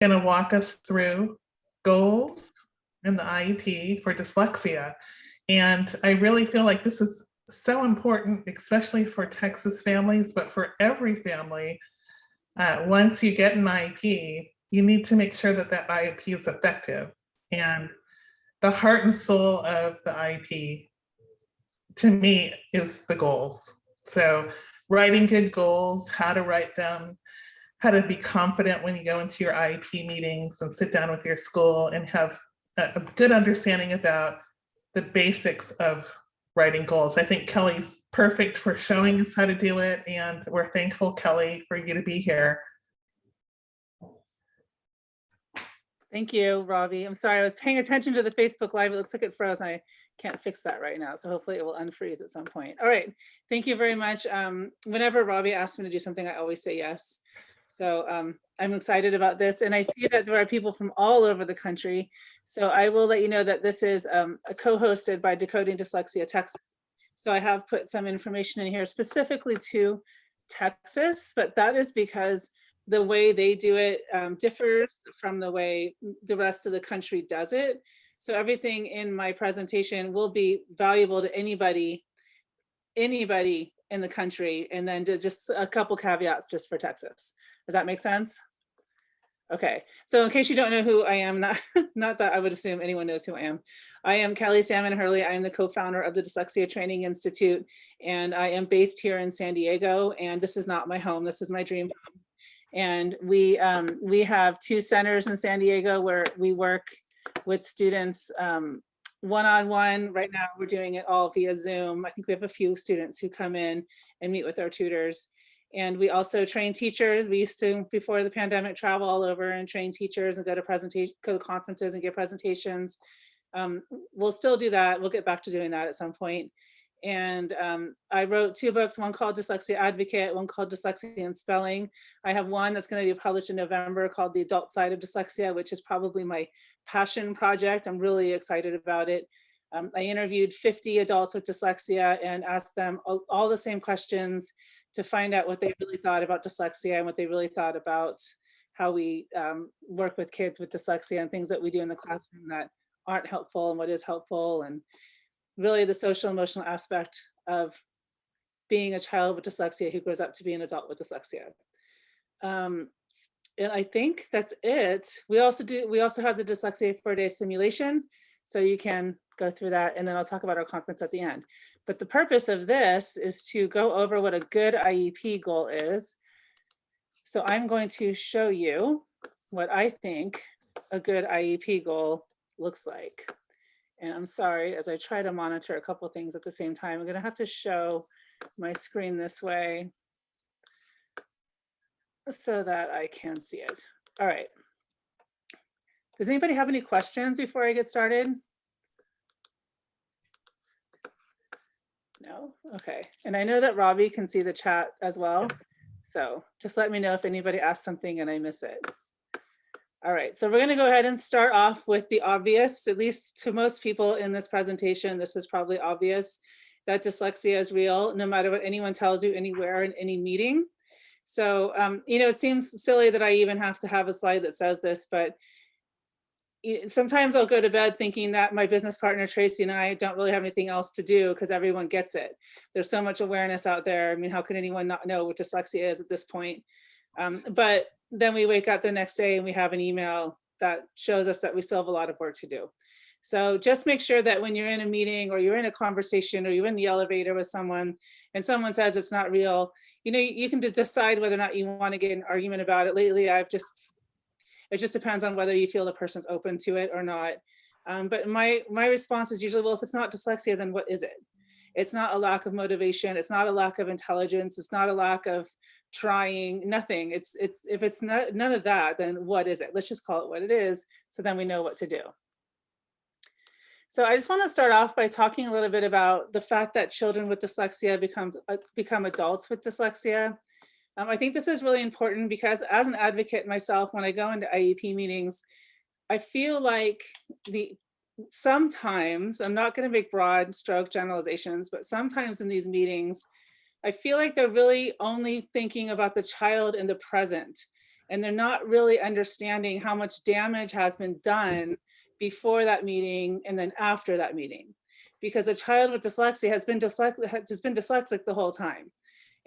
going to walk us through goals in the IEP for dyslexia. And I really feel like this is so important, especially for Texas families, but for every family. Once you get an IEP, you need to make sure that that IEP is effective. And the heart and soul of the IEP, to me, is the goals. So writing good goals, how to write them, how to be confident when you go into your IEP meetings and sit down with your school and have a good understanding about the basics of writing goals. I think Kelly's perfect for showing us how to do it, and we're thankful, Kelly, for you to be here. Thank you, Robbie. I'm sorry, I was paying attention to the Facebook Live. It looks like it froze. I can't fix that right now, so hopefully it will unfreeze at some point. All right, thank you very much. Whenever Robbie asks me to do something, I always say yes. So I'm excited about this, and I see that there are people from all over the country. So I will let you know that this is co-hosted by Decoding Dyslexia Texas. So I have put some information in here specifically to Texas, but that is because the way they do it differs from the way the rest of the country does it. So everything in my presentation will be valuable to anybody in the country, and then just a couple caveats just for Texas. Does that make sense? Okay, so in case you don't know who I am, not that I would assume anyone knows who I am Kelly Salmon Hurley. I am the co-founder of the Dyslexia Training Institute, and I am based here in San Diego, and this is not my home, this is my dream home. And we have 2 centers in San Diego where we work with students one-on-one. Right now we're doing it all via Zoom. I think we have a few students who come in and meet with our tutors. And we also train teachers. We used to, before the pandemic, travel all over and train teachers and go to conferences and give presentations. We'll still do that. We'll get back to doing that at some point. And I wrote 2 books, one called Dyslexia Advocate, one called Dyslexia and Spelling. I have one that's going to be published in November called The Adult Side of Dyslexia, which is probably my passion project. I'm really excited about it. I interviewed 50 adults with dyslexia and asked them all the same questions to find out what they really thought about dyslexia and what they really thought about how we work with kids with dyslexia and things that we do in the classroom that aren't helpful and what is helpful, and really the social emotional aspect of being a child with dyslexia who grows up to be an adult with dyslexia. And I think that's it. We also have the Dyslexia 4-day simulation, so you can go through that, and then I'll talk about our conference at the end. But the purpose of this is to go over what a good IEP goal is. So I'm going to show you what I think a good IEP goal looks like. And I'm sorry, as I try to monitor a couple things at the same time, I'm going to have to show my screen this way so that I can see it. All right. Does anybody have any questions before I get started? No? Okay. And I know that Robbie can see the chat as well. So just let me know if anybody asks something and I miss it. All right, so we're going to go ahead and start off with the obvious, at least to most people in this presentation. This is probably obvious that dyslexia is real, no matter what anyone tells you anywhere in any meeting. So, it seems silly that I even have to have a slide that says this, but sometimes I'll go to bed thinking that my business partner, Tracy, and I don't really have anything else to do because everyone gets it. There's so much awareness out there. I mean, how can anyone not know what dyslexia is at this point? But then we wake up the next day and we have an email that shows us that we still have a lot of work to do. So just make sure that when you're in a meeting or you're in a conversation or you're in the elevator with someone and someone says it's not real, you can decide whether or not you want to get an argument about it. Lately, it just depends on whether you feel the person's open to it or not. But my response is usually, well, if it's not dyslexia, then what is it? It's not a lack of motivation. It's not a lack of intelligence. It's not a lack of trying, nothing. If it's not none of that, then what is it? Let's just call it what it is, so then we know what to do. So I just want to start off by talking a little bit about the fact that children with dyslexia become adults with dyslexia. I think this is really important because as an advocate myself, when I go into IEP meetings, I feel like sometimes, I'm not going to make broad stroke generalizations, but sometimes in these meetings, I feel like they're really only thinking about the child in the present and they're not really understanding how much damage has been done before that meeting and then after that meeting. Because a child with dyslexia has been dyslexic the whole time.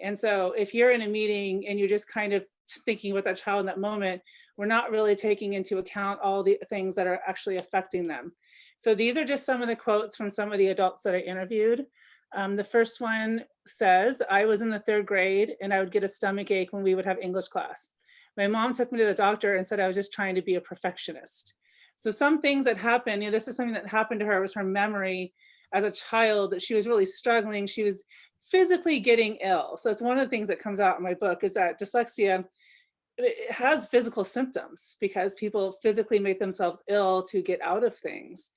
And so if you're in a meeting and you're just kind of thinking about that child in that moment, we're not really taking into account all the things that are actually affecting them. So these are just some of the quotes from some of the adults that I interviewed. The first one says, I was in the 3rd grade and I would get a stomach ache when we would have English class. My mom took me to the doctor and said I was just trying to be a perfectionist. So some things that happened, this is something that happened to her, was her memory as a child, that she was really struggling. She was physically getting ill. So it's one of the things that comes out in my book, is that dyslexia, it has physical symptoms because people physically make themselves ill to get out of things.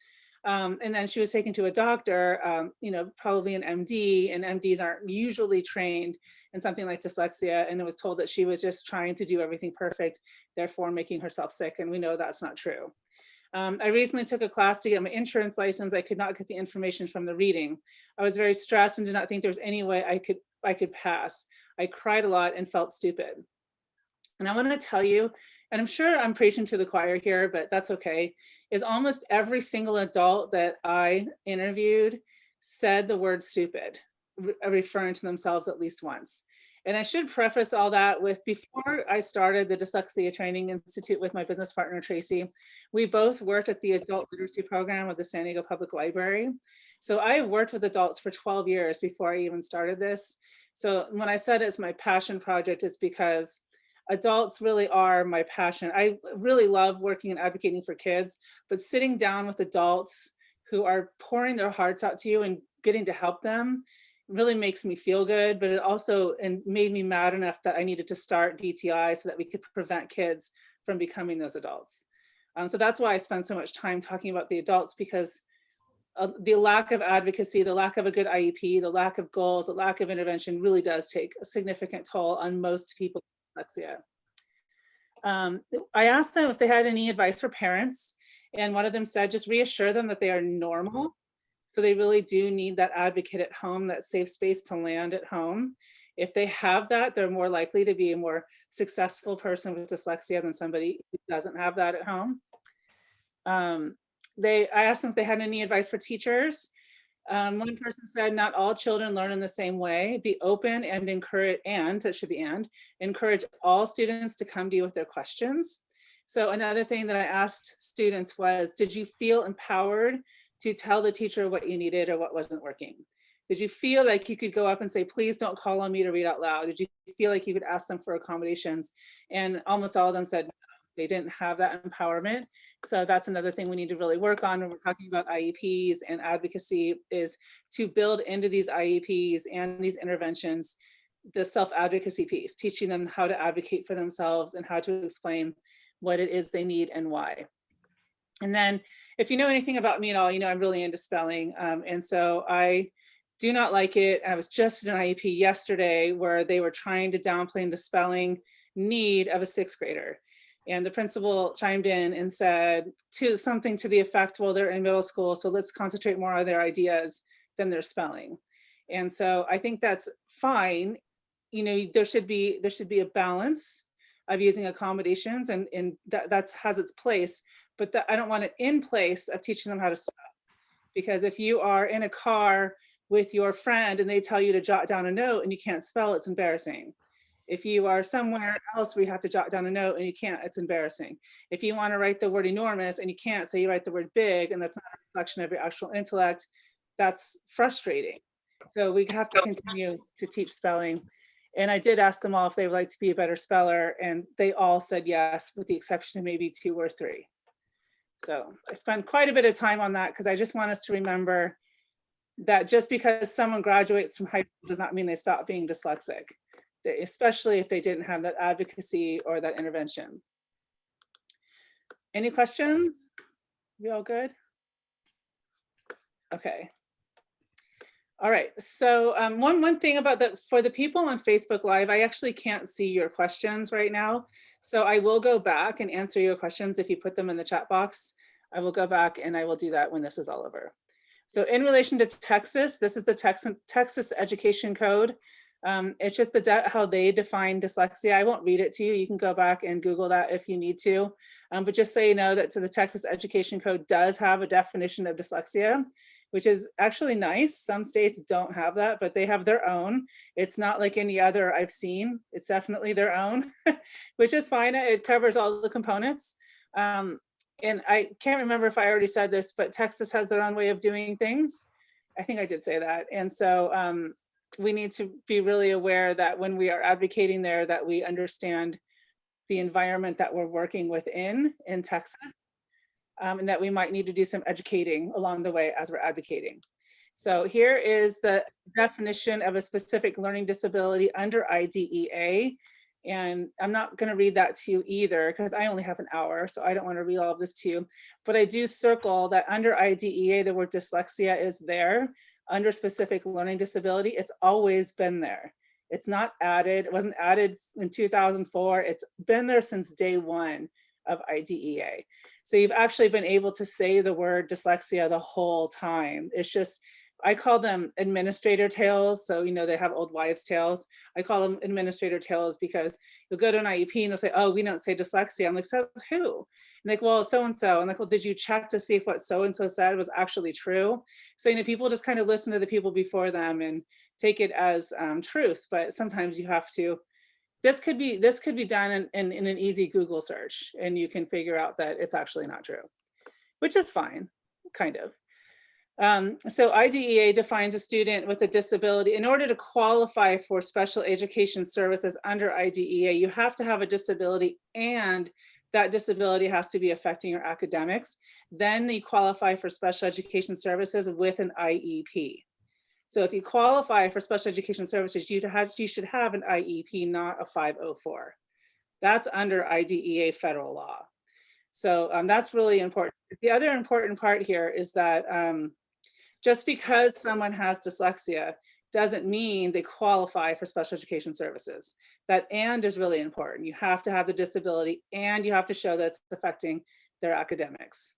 And then she was taken to a doctor, probably an MD, and MDs aren't usually trained in something like dyslexia. And it was told that she was just trying to do everything perfect, therefore making herself sick. And we know that's not true. I recently took a class to get my insurance license. I could not get the information from the reading. I was very stressed and did not think there was any way I could pass. I cried a lot and felt stupid. And I want to tell you, and I'm sure I'm preaching to the choir here, but that's okay, is almost every single adult that I interviewed said the word stupid, referring to themselves at least once. And I should preface all that with, before I started the Dyslexia Training Institute with my business partner, Tracy, we both worked at the adult literacy program of the San Diego Public Library. So I worked with adults for 12 years before I even started this. So when I said it's my passion project, it's because adults really are my passion. I really love working and advocating for kids, but sitting down with adults who are pouring their hearts out to you and getting to help them really makes me feel good. But it also made me mad enough that I needed to start DTI so that we could prevent kids from becoming those adults. So that's why I spend so much time talking about the adults, because the lack of advocacy, the lack of a good IEP, the lack of goals, the lack of intervention really does take a significant toll on most people with dyslexia. I asked them if they had any advice for parents, and one of them said, just reassure them that they are normal. So they really do need that advocate at home, that safe space to land at home. If they have that, they're more likely to be a more successful person with dyslexia than somebody who doesn't have that at home. I asked them if they had any advice for teachers. One person said, not all children learn in the same way. Be open and encourage, and that should be encourage all students to come to you with their questions. So another thing that I asked students was, did you feel empowered to tell the teacher what you needed or what wasn't working? Did you feel like you could go up and say, please don't call on me to read out loud? Did you feel like you could ask them for accommodations? And almost all of them said no, they didn't have that empowerment. So that's another thing we need to really work on when we're talking about IEPs and advocacy, is to build into these IEPs and these interventions the self-advocacy piece, teaching them how to advocate for themselves and how to explain what it is they need and why. And then if you know anything about me at all, you know I'm really into spelling. And so I do not like it. I was just in an IEP yesterday where they were trying to downplay the spelling need of a 6th grader. And the principal chimed in and said something to the effect, well, they're in middle school, so let's concentrate more on their ideas than their spelling. And so I think that's fine. You know, there should be a balance of using accommodations, and that has its place, but I don't want it in place of teaching them how to spell. Because if you are in a car with your friend and they tell you to jot down a note and you can't spell, it's embarrassing. If you are somewhere else where you have to jot down a note and you can't, it's embarrassing. If you want to write the word enormous and you can't, so you write the word big, and that's not a reflection of your actual intellect, that's frustrating. So we have to continue to teach spelling. And I did ask them all if they would like to be a better speller, and they all said yes, with the exception of maybe 2 or 3. So I spent quite a bit of time on that because I just want us to remember that just because someone graduates from high school does not mean they stop being dyslexic, especially if they didn't have that advocacy or that intervention. Any questions? We all good? Okay. All right, so one thing about for the people on Facebook Live, I actually can't see your questions right now. So I will go back and answer your questions if you put them in the chat box. I will go back and I will do that when this is all over. So in relation to Texas, this is the Texas Education Code. It's just how they define dyslexia. I won't read it to you. You can go back and Google that if you need to. But just so you know that the Texas Education Code does have a definition of dyslexia, which is actually nice. Some states don't have that, but they have their own. It's not like any other I've seen. It's definitely their own, which is fine. It covers all the components. And I can't remember if I already said this, but Texas has their own way of doing things. I think I did say that. And so we need to be really aware that when we are advocating there, that we understand the environment that we're working within in Texas, and that we might need to do some educating along the way as we're advocating. So here is the definition of a specific learning disability under IDEA. And I'm not going to read that to you either, because I only have an hour, so I don't want to read all of this to you. But I do circle that under IDEA, the word dyslexia is there. Under specific learning disability, it's always been there. It's not added. It wasn't added in 2004. It's been there since day one of IDEA. So you've actually been able to say the word dyslexia the whole time. It's just, I call them administrator tales. So, you know, they have old wives' tales. I call them administrator tales because you'll go to an IEP and they'll say, oh, we don't say dyslexia. I'm like, says who? And like, well, so-and-so. And like, well, did you check to see if what so-and-so said was actually true? So, you know, people just kind of listen to the people before them and take it as truth. But sometimes you have to, this could be done in an easy Google search, and you can figure out that it's actually not true, which is fine, kind of. So IDEA defines a student with a disability. In order to qualify for special education services under IDEA, you have to have a disability, and that disability has to be affecting your academics. Then you qualify for special education services with an IEP. So if you qualify for special education services, you should have an IEP, not a 504. That's under IDEA federal law. So that's really important. The other important part here is that just because someone has dyslexia doesn't mean they qualify for special education services. That and is really important. You have to have the disability, and you have to show that it's affecting their academics.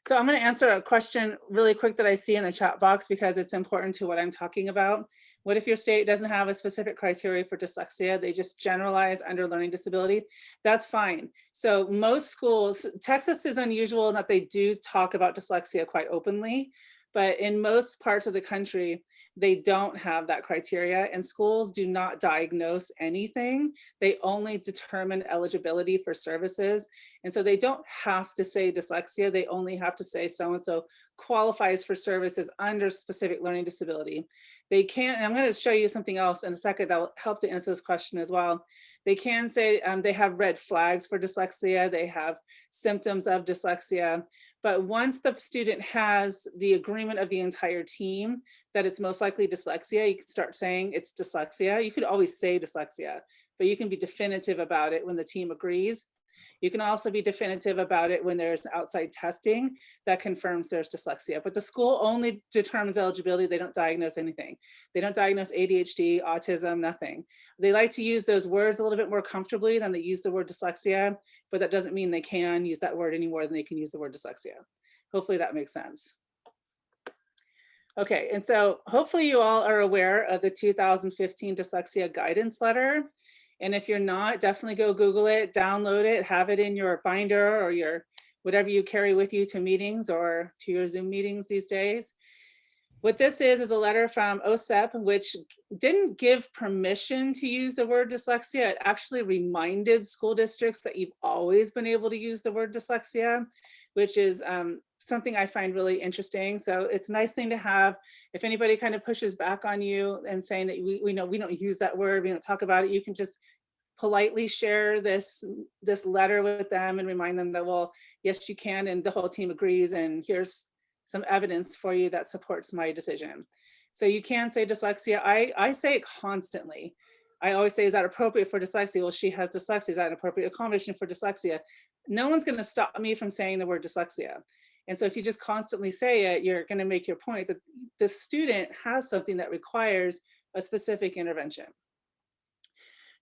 So I'm going to answer a question really quick that I see in the chat box because it's important to what I'm talking about. What if your state doesn't have a specific criteria for dyslexia? They just generalize under learning disability. That's fine. So most schools, Texas is unusual in that they do talk about dyslexia quite openly, but in most parts of the country, they don't have that criteria, and schools do not diagnose anything. They only determine eligibility for services. And so they don't have to say dyslexia. They only have to say so-and-so qualifies for services under specific learning disability. They can, and I'm going to show you something else in a second that will help to answer this question as well. They can say they have red flags for dyslexia. They have symptoms of dyslexia. But once the student has the agreement of the entire team that it's most likely dyslexia, you can start saying it's dyslexia. You could always say dyslexia, but you can be definitive about it when the team agrees. You can also be definitive about it when there's outside testing that confirms there's dyslexia. But the school only determines eligibility. They don't diagnose anything. They don't diagnose ADHD, autism, nothing. They like to use those words a little bit more comfortably than they use the word dyslexia, but that doesn't mean they can use that word any more than they can use the word dyslexia. Hopefully that makes sense. Okay, and so hopefully you all are aware of the 2015 dyslexia guidance letter. And if you're not, definitely go Google it, download it, have it in your binder or your whatever you carry with you to meetings or to your Zoom meetings these days. What this is a letter from OSEP, which didn't give permission to use the word dyslexia. It actually reminded school districts that you've always been able to use the word dyslexia, which is something I find really interesting. So it's a nice thing to have. If anybody kind of pushes back on you and saying that we know we don't use that word, we don't talk about it, you can just politely share this letter with them and remind them that, well, yes, you can, and the whole team agrees, and here's some evidence for you that supports my decision. So you can say dyslexia. I say it constantly. I always say, is that appropriate for dyslexia? Well, she has dyslexia. Is that an appropriate accommodation for dyslexia? No one's going to stop me from saying the word dyslexia. And so if you just constantly say it, you're going to make your point that the student has something that requires a specific intervention.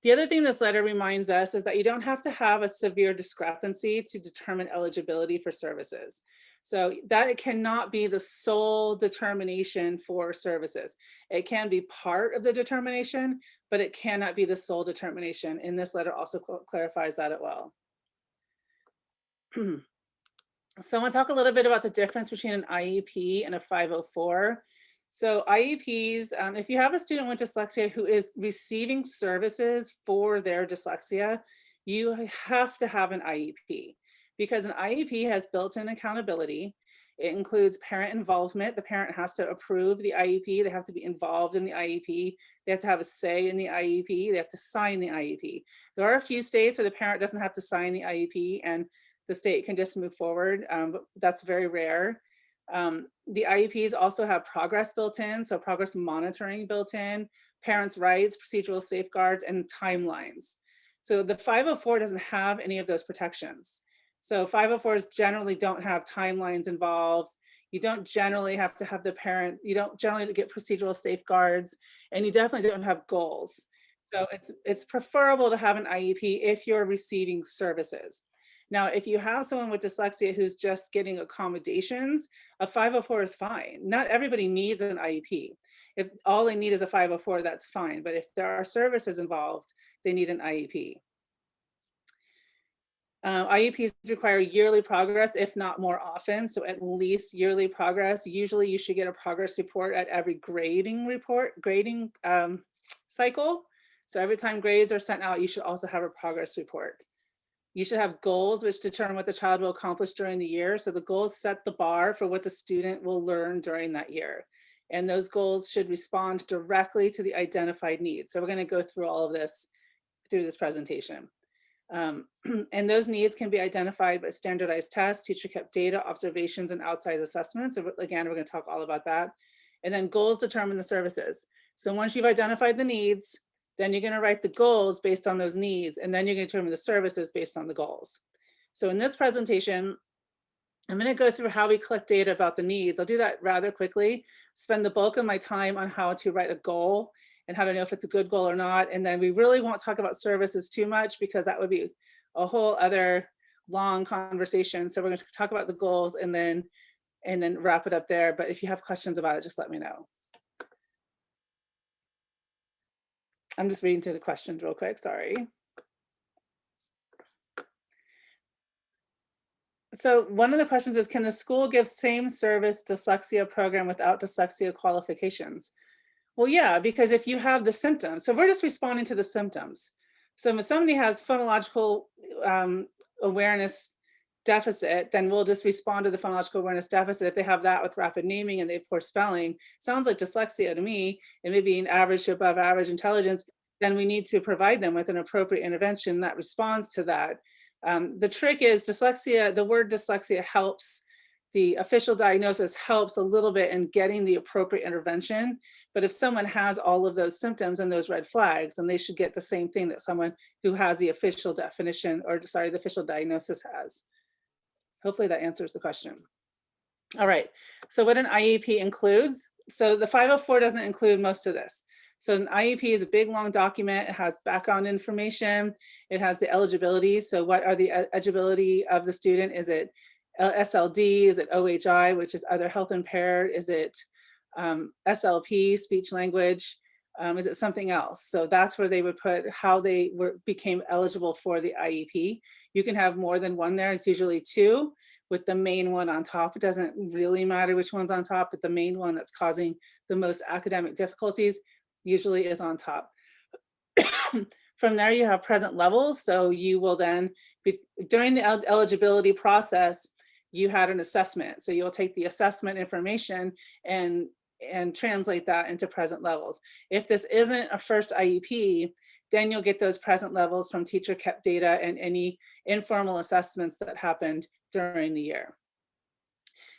The other thing this letter reminds us is that you don't have to have a severe discrepancy to determine eligibility for services. So that it cannot be the sole determination for services. It can be part of the determination, but it cannot be the sole determination. And this letter also clarifies that as well. So I want to talk a little bit about the difference between an IEP and a 504. So IEPs, if you have a student with dyslexia who is receiving services for their dyslexia, you have to have an IEP, because an IEP has built-in accountability. It includes parent involvement. The parent has to approve the IEP. They have to be involved in the IEP. They have to have a say in the IEP. They have to sign the IEP. There are a few states where the parent doesn't have to sign the IEP and the state can just move forward, but that's very rare. The IEPs also have progress built in, so progress monitoring built in, parents' rights, procedural safeguards, and timelines. So the 504 doesn't have any of those protections. So 504s generally don't have timelines involved. You don't generally have to have the parent, you don't generally get procedural safeguards, and you definitely don't have goals. So it's preferable to have an IEP if you're receiving services. Now, if you have someone with dyslexia who's just getting accommodations, a 504 is fine. Not everybody needs an IEP. If all they need is a 504, that's fine. But if there are services involved, they need an IEP. IEPs require yearly progress, if not more often. So at least yearly progress. Usually you should get a progress report at every grading cycle. So every time grades are sent out, you should also have a progress report. You should have goals which determine what the child will accomplish during the year. So the goals set the bar for what the student will learn during that year. And those goals should respond directly to the identified needs. So we're going to go through all of this through this presentation. And those needs can be identified by standardized tests, teacher kept data, observations, and outside assessments. So again, we're going to talk all about that. And then goals determine the services. So once you've identified the needs, then you're going to write the goals based on those needs, and then you're going to determine the services based on the goals. So in this presentation, I'm going to go through how we collect data about the needs. I'll do that rather quickly, spend the bulk of my time on how to write a goal and how to know if it's a good goal or not. And then we really won't talk about services too much, because that would be a whole other long conversation. So we're going to talk about the goals and then wrap it up there. But if you have questions about it, just let me know. I'm just reading through the questions real quick, sorry. So one of the questions is, can the school give same service dyslexia program without dyslexia qualifications? Well, yeah, because if you have the symptoms, so we're just responding to the symptoms. So if somebody has phonological awareness deficit, then we'll just respond to the phonological awareness deficit. If they have that with rapid naming and they have poor spelling, sounds like dyslexia to me, and maybe an average to above average intelligence, then we need to provide them with an appropriate intervention that responds to that. The trick is dyslexia, the word dyslexia helps, the official diagnosis helps a little bit in getting the appropriate intervention. But if someone has all of those symptoms and those red flags, then they should get the same thing that someone who has the official definition, or sorry, the official diagnosis has. Hopefully that answers the question. All right, so what an IEP includes. So the 504 doesn't include most of this. So an IEP is a big, long document. It has background information. It has the eligibility. So what are the eligibility of the student? Is it SLD? Is it OHI, which is other health impaired? Is it SLP, speech language? Is it something else? So that's where they would put how they became eligible for the IEP. You can have more than one there. It's usually two, with the main one on top. It doesn't really matter which one's on top, but the main one that's causing the most academic difficulties usually is on top. From there, you have present levels. So you will then, during the eligibility process, you had an assessment. So you'll take the assessment information and translate that into present levels. If this isn't a first IEP, then you'll get those present levels from teacher kept data and any informal assessments that happened during the year.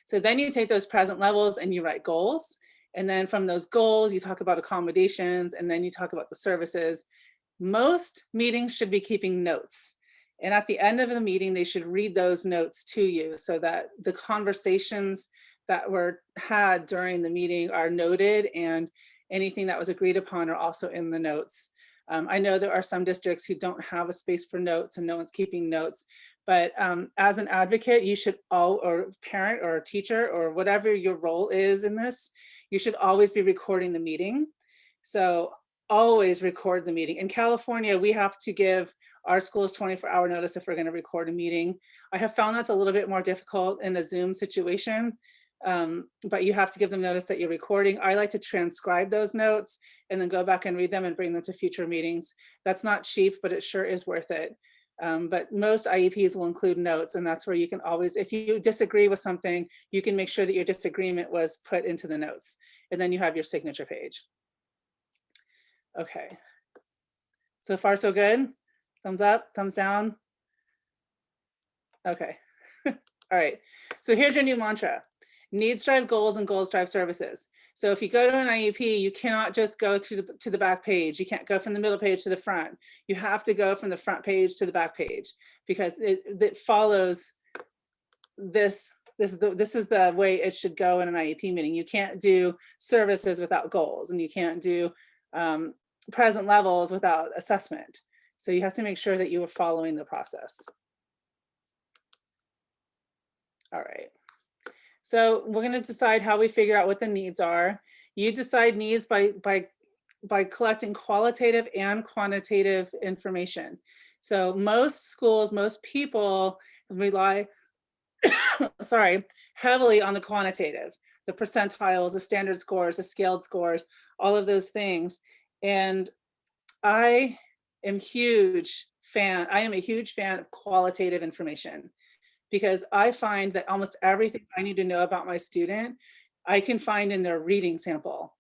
So then you take those present levels and you write goals. And then from those goals, you talk about accommodations, and then you talk about the services. Most meetings should be keeping notes. And at the end of the meeting, they should read those notes to you so that the conversations that were had during the meeting are noted, and anything that was agreed upon are also in the notes. I know there are some districts who don't have a space for notes and no one's keeping notes, but as an advocate, you should or parent or teacher or whatever your role is in this, you should always be recording the meeting. So always record the meeting. In California, we have to give our schools 24-hour notice if we're going to record a meeting. I have found that's a little bit more difficult in a Zoom situation, but you have to give them notice that you're recording. I like to transcribe those notes and then go back and read them and bring them to future meetings. That's not cheap, but it sure is worth it. But most IEPs will include notes, and that's where you can always, if you disagree with something, you can make sure that your disagreement was put into the notes, and then you have your signature page. Okay, so far so good? Thumbs up, thumbs down? Okay, all right. So here's your new mantra. Needs drive goals and goals drive services. So if you go to an IEP, you cannot just go to the back page. You can't go from the middle page to the front. You have to go from the front page to the back page, because it follows this. This is the way it should go in an IEP meeting. You can't do services without goals, and you can't do present levels without assessment. So you have to make sure that you are following the process. All right. So we're going to decide how we figure out what the needs are. You decide needs by collecting qualitative and quantitative information. So most schools, most people rely, sorry, heavily on the quantitative, the percentiles, the standard scores, the scaled scores, all of those things. And I am a huge fan of qualitative information, because I find that almost everything I need to know about my student, I can find in their reading sample.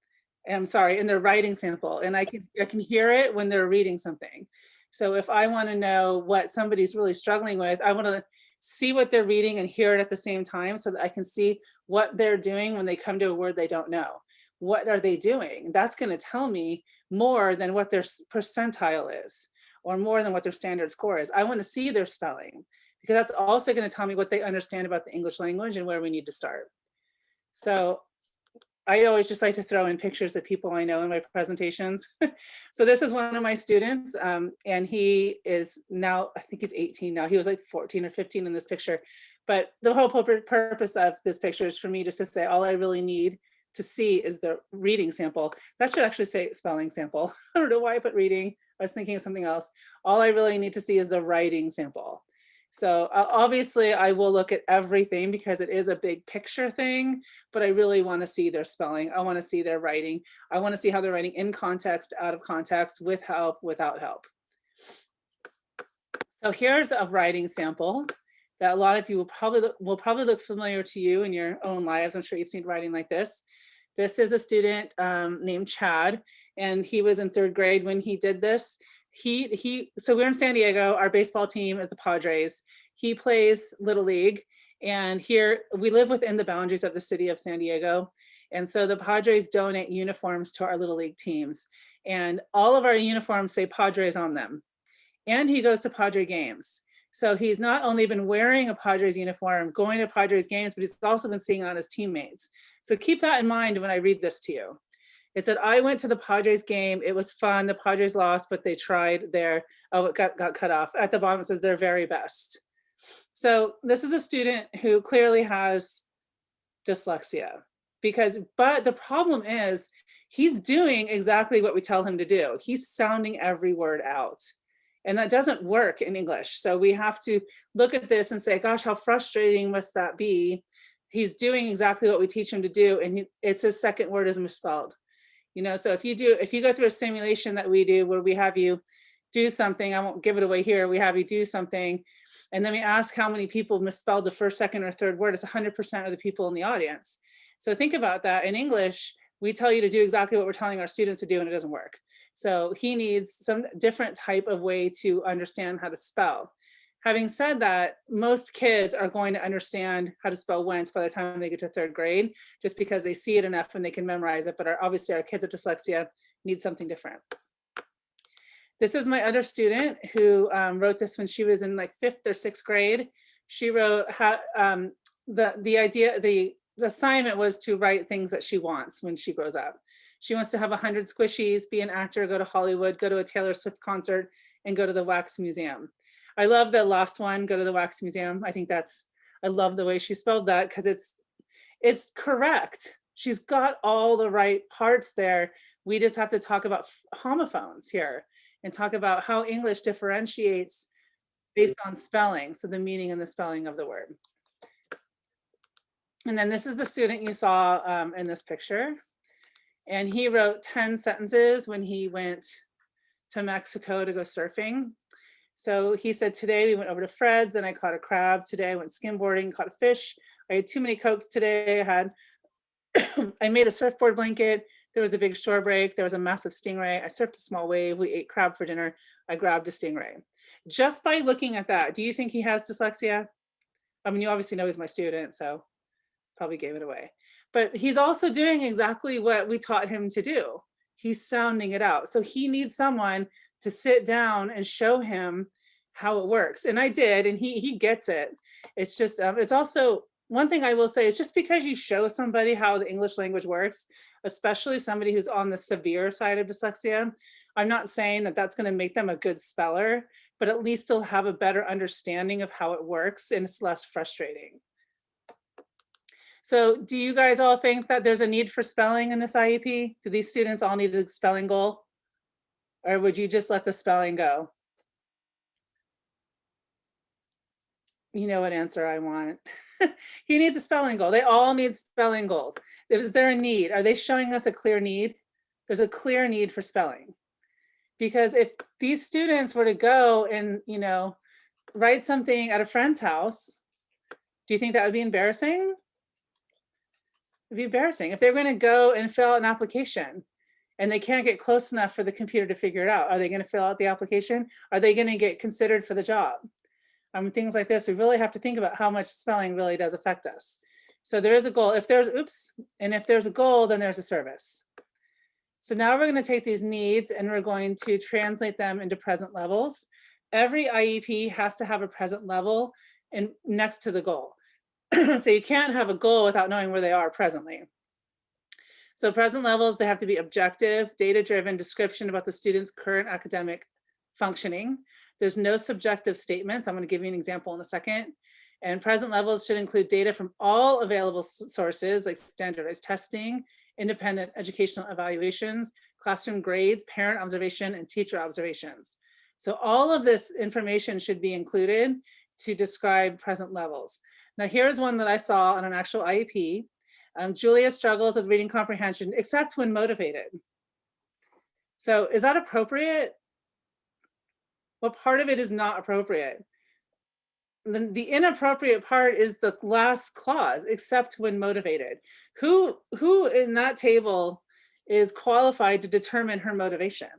I'm sorry, in their writing sample. And I can hear it when they're reading something. So if I want to know what somebody's really struggling with, I want to see what they're reading and hear it at the same time, so that I can see what they're doing when they come to a word they don't know. What are they doing? That's going to tell me more than what their percentile is, or more than what their standard score is. I want to see their spelling, because that's also going to tell me what they understand about the English language and where we need to start. So I always just like to throw in pictures of people I know in my presentations. So this is one of my students, and he is now, I think he's 18 now. He was like 14 or 15 in this picture. But the whole purpose of this picture is for me just to say, all I really need to see is the reading sample. That should actually say spelling sample. I don't know why I put reading. I was thinking of something else. All I really need to see is the writing sample. So obviously I will look at everything, because it is a big picture thing, but I really want to see their spelling. I want to see their writing. I want to see how they're writing in context, out of context, with help, without help. So here's a writing sample that a lot of you will probably look familiar to you in your own lives. I'm sure you've seen writing like this. This is a student named Chad, and he was in 3rd grade when he did this. So we're in San Diego. Our baseball team is the Padres. He plays Little League, and here we live within the boundaries of the city of San Diego. And so the Padres donate uniforms to our Little League teams, and all of our uniforms say Padres on them. And he goes to Padre games. So he's not only been wearing a Padres uniform, going to Padres games, but he's also been seeing it on his teammates. So keep that in mind when I read this to you. It said, I went to the Padres game. It was fun. The Padres lost, but they tried their, oh, it got cut off. At the bottom, it says their very best. So this is a student who clearly has dyslexia, but the problem is he's doing exactly what we tell him to do. He's sounding every word out. And that doesn't work in English. So we have to look at this and say, gosh, how frustrating must that be? He's doing exactly what we teach him to do, and it's his second word is misspelled. You know, so if you go through a simulation that we do where we have you do something, I won't give it away here, we have you do something, and then we ask how many people misspelled the first, second, or third word, it's 100% of the people in the audience. So think about that. In English, we tell you to do exactly what we're telling our students to do, and it doesn't work. So he needs some different type of way to understand how to spell. Having said that, most kids are going to understand how to spell went by the time they get to 3rd grade, just because they see it enough and they can memorize it. But obviously our kids with dyslexia need something different. This is my other student who wrote this when she was in like 5th or 6th grade. She wrote the assignment was to write things that she wants when she grows up. She wants to have 100 squishies, be an actor, go to Hollywood, go to a Taylor Swift concert, and go to the Wax Museum. I love the last one, go to the Wax Museum. I think I love the way she spelled that because it's correct. She's got all the right parts there. We just have to talk about homophones here and talk about how English differentiates based on spelling. So the meaning and the spelling of the word. And then this is the student you saw in this picture. And he wrote 10 sentences when he went to Mexico to go surfing. So he said, today we went over to Fred's, then I caught a crab. Today I went skimboarding, caught a fish. I had too many Cokes today. I made a surfboard blanket. There was a big shore break. There was a massive stingray. I surfed a small wave. We ate crab for dinner. I grabbed a stingray. Just by looking at that, do you think he has dyslexia? I mean, you obviously know he's my student, so probably gave it away. But he's also doing exactly what we taught him to do. He's sounding it out. So he needs someone to sit down and show him how it works. And I did, and he gets it. It's just, it's also, one thing I will say is just because you show somebody how the English language works, especially somebody who's on the severe side of dyslexia, I'm not saying that that's going to make them a good speller, but at least they'll have a better understanding of how it works and it's less frustrating. So do you guys all think that there's a need for spelling in this IEP? Do these students all need a spelling goal? Or would you just let the spelling go? You know what answer I want. He needs a spelling goal. They all need spelling goals. Is there a need? Are they showing us a clear need? There's a clear need for spelling. Because if these students were to go and, you know, write something at a friend's house, do you think that would be embarrassing? It'd be embarrassing. If they're going to go and fill out an application and they can't get close enough for the computer to figure it out, are they going to fill out the application? Are they going to get considered for the job? Things like this, we really have to think about how much spelling really does affect us. So there is a goal. If there's, and if there's a goal, then there's a service. So now we're going to take these needs and we're going to translate them into present levels. Every IEP has to have a present level and next to the goal. So you can't have a goal without knowing where they are presently. So present levels, they have to be objective, data-driven description about the student's current academic functioning. There's no subjective statements. I'm going to give you an example in a second. And present levels should include data from all available sources like standardized testing, independent educational evaluations, classroom grades, parent observation, and teacher observations. So all of this information should be included to describe present levels. Now here's one that I saw on an actual IEP. Julia struggles with reading comprehension, except when motivated. So is that appropriate? What part of it is not appropriate? The inappropriate part is the last clause, except when motivated. Who in that table is qualified to determine her motivation?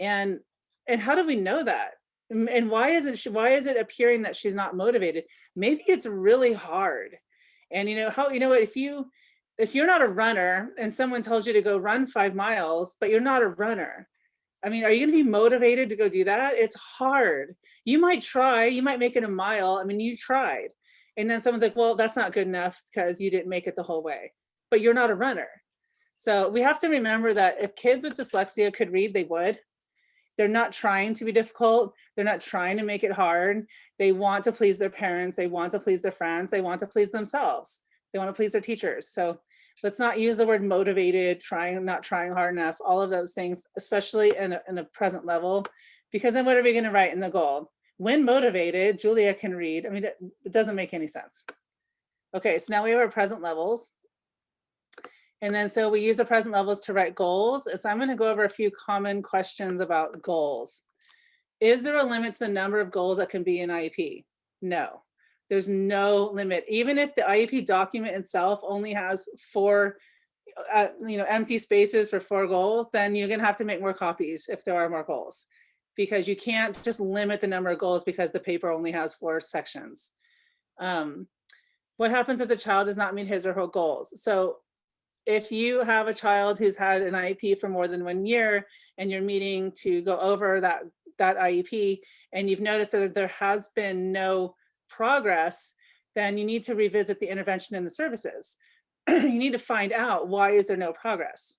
And how do we know that? And why is it appearing that she's not motivated? Maybe it's really hard. And if you're not a runner and someone tells you to go run 5 miles, but you're not a runner, I mean, are you going to be motivated to go do that? It's hard. You might try, you might make it a mile. I mean, you tried. And then someone's like, well, that's not good enough because you didn't make it the whole way, but you're not a runner. So we have to remember that if kids with dyslexia could read, they would. They're not trying to be difficult. They're not trying to make it hard. They want to please their parents. They want to please their friends. They want to please themselves. They want to please their teachers. So let's not use the word motivated, not trying hard enough, all of those things, especially in a present level, because then what are we going to write in the goal? When motivated, Julia can read. I mean, it doesn't make any sense. Okay, so now we have our present levels. And then so we use the present levels to write goals. So I'm going to go over a few common questions about goals. Is there a limit to the number of goals that can be in IEP? No. There's no limit. Even if the IEP document itself only has 4 empty spaces for 4 goals, then you're going to have to make more copies if there are more goals, because you can't just limit the number of goals because the paper only has 4 sections. What happens if the child does not meet his or her goals? So if you have a child who's had an IEP for more than 1 year and you're meeting to go over that IEP and you've noticed that there has been no progress, then you need to revisit the intervention and the services. You need to find out, why is there no progress?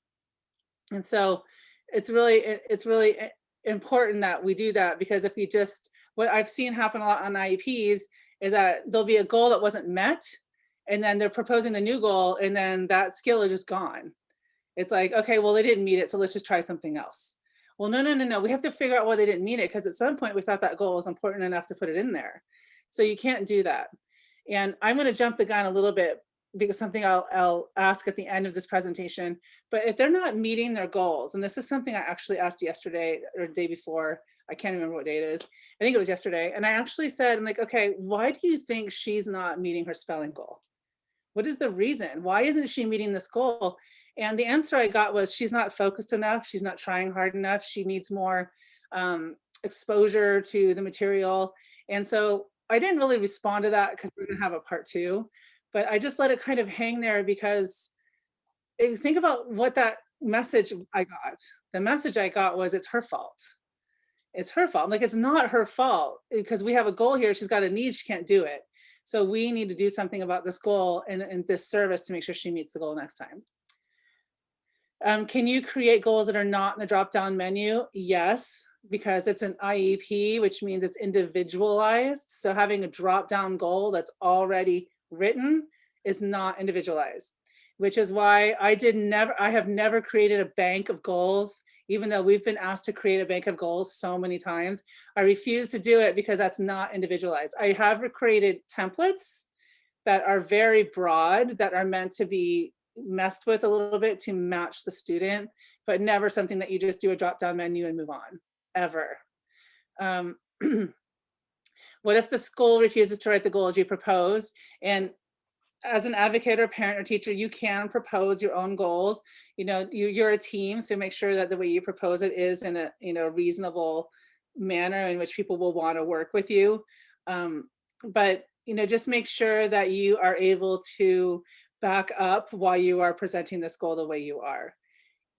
And so it's really important that we do that, because if you just, what I've seen happen a lot on IEPs is that there'll be a goal that wasn't met, and then they're proposing the new goal, and then that skill is just gone. It's like, okay, well, they didn't meet it, so let's just try something else. Well, no. We have to figure out why they didn't meet it, because at some point we thought that goal was important enough to put it in there. So you can't do that. And I'm going to jump the gun a little bit, because something I'll ask at the end of this presentation. But if they're not meeting their goals, and this is something I actually asked yesterday or the day before, I can't remember what day it is. I think it was yesterday. And I actually said, I'm like, okay, why do you think she's not meeting her spelling goal? What is the reason? Why isn't she meeting this goal? And the answer I got was, she's not focused enough. She's not trying hard enough. She needs more exposure to the material. And so I didn't really respond to that, because we're going to have a part 2, but I just let it kind of hang there, because think about what that message I got. The message I got was, it's her fault. It's her fault. Like, it's not her fault, because we have a goal here. She's got a need, she can't do it. So we need to do something about this goal and this service to make sure she meets the goal next time. Can you create goals that are not in the drop-down menu? Yes, because it's an IEP, which means it's individualized. So having a drop-down goal that's already written is not individualized, which is why I have never created a bank of goals, even though we've been asked to create a bank of goals so many times. I refuse to do it, because that's not individualized. I have created templates that are very broad, that are meant to be messed with a little bit to match the student, but never something that you just do a drop-down menu and move on, ever. What if the school refuses to write the goals you propose? And as an advocate or parent or teacher, you can propose your own goals. You know, you're a team, so make sure that the way you propose it is in a reasonable manner in which people will want to work with you. But just make sure that you are able to back up while you are presenting this goal the way you are.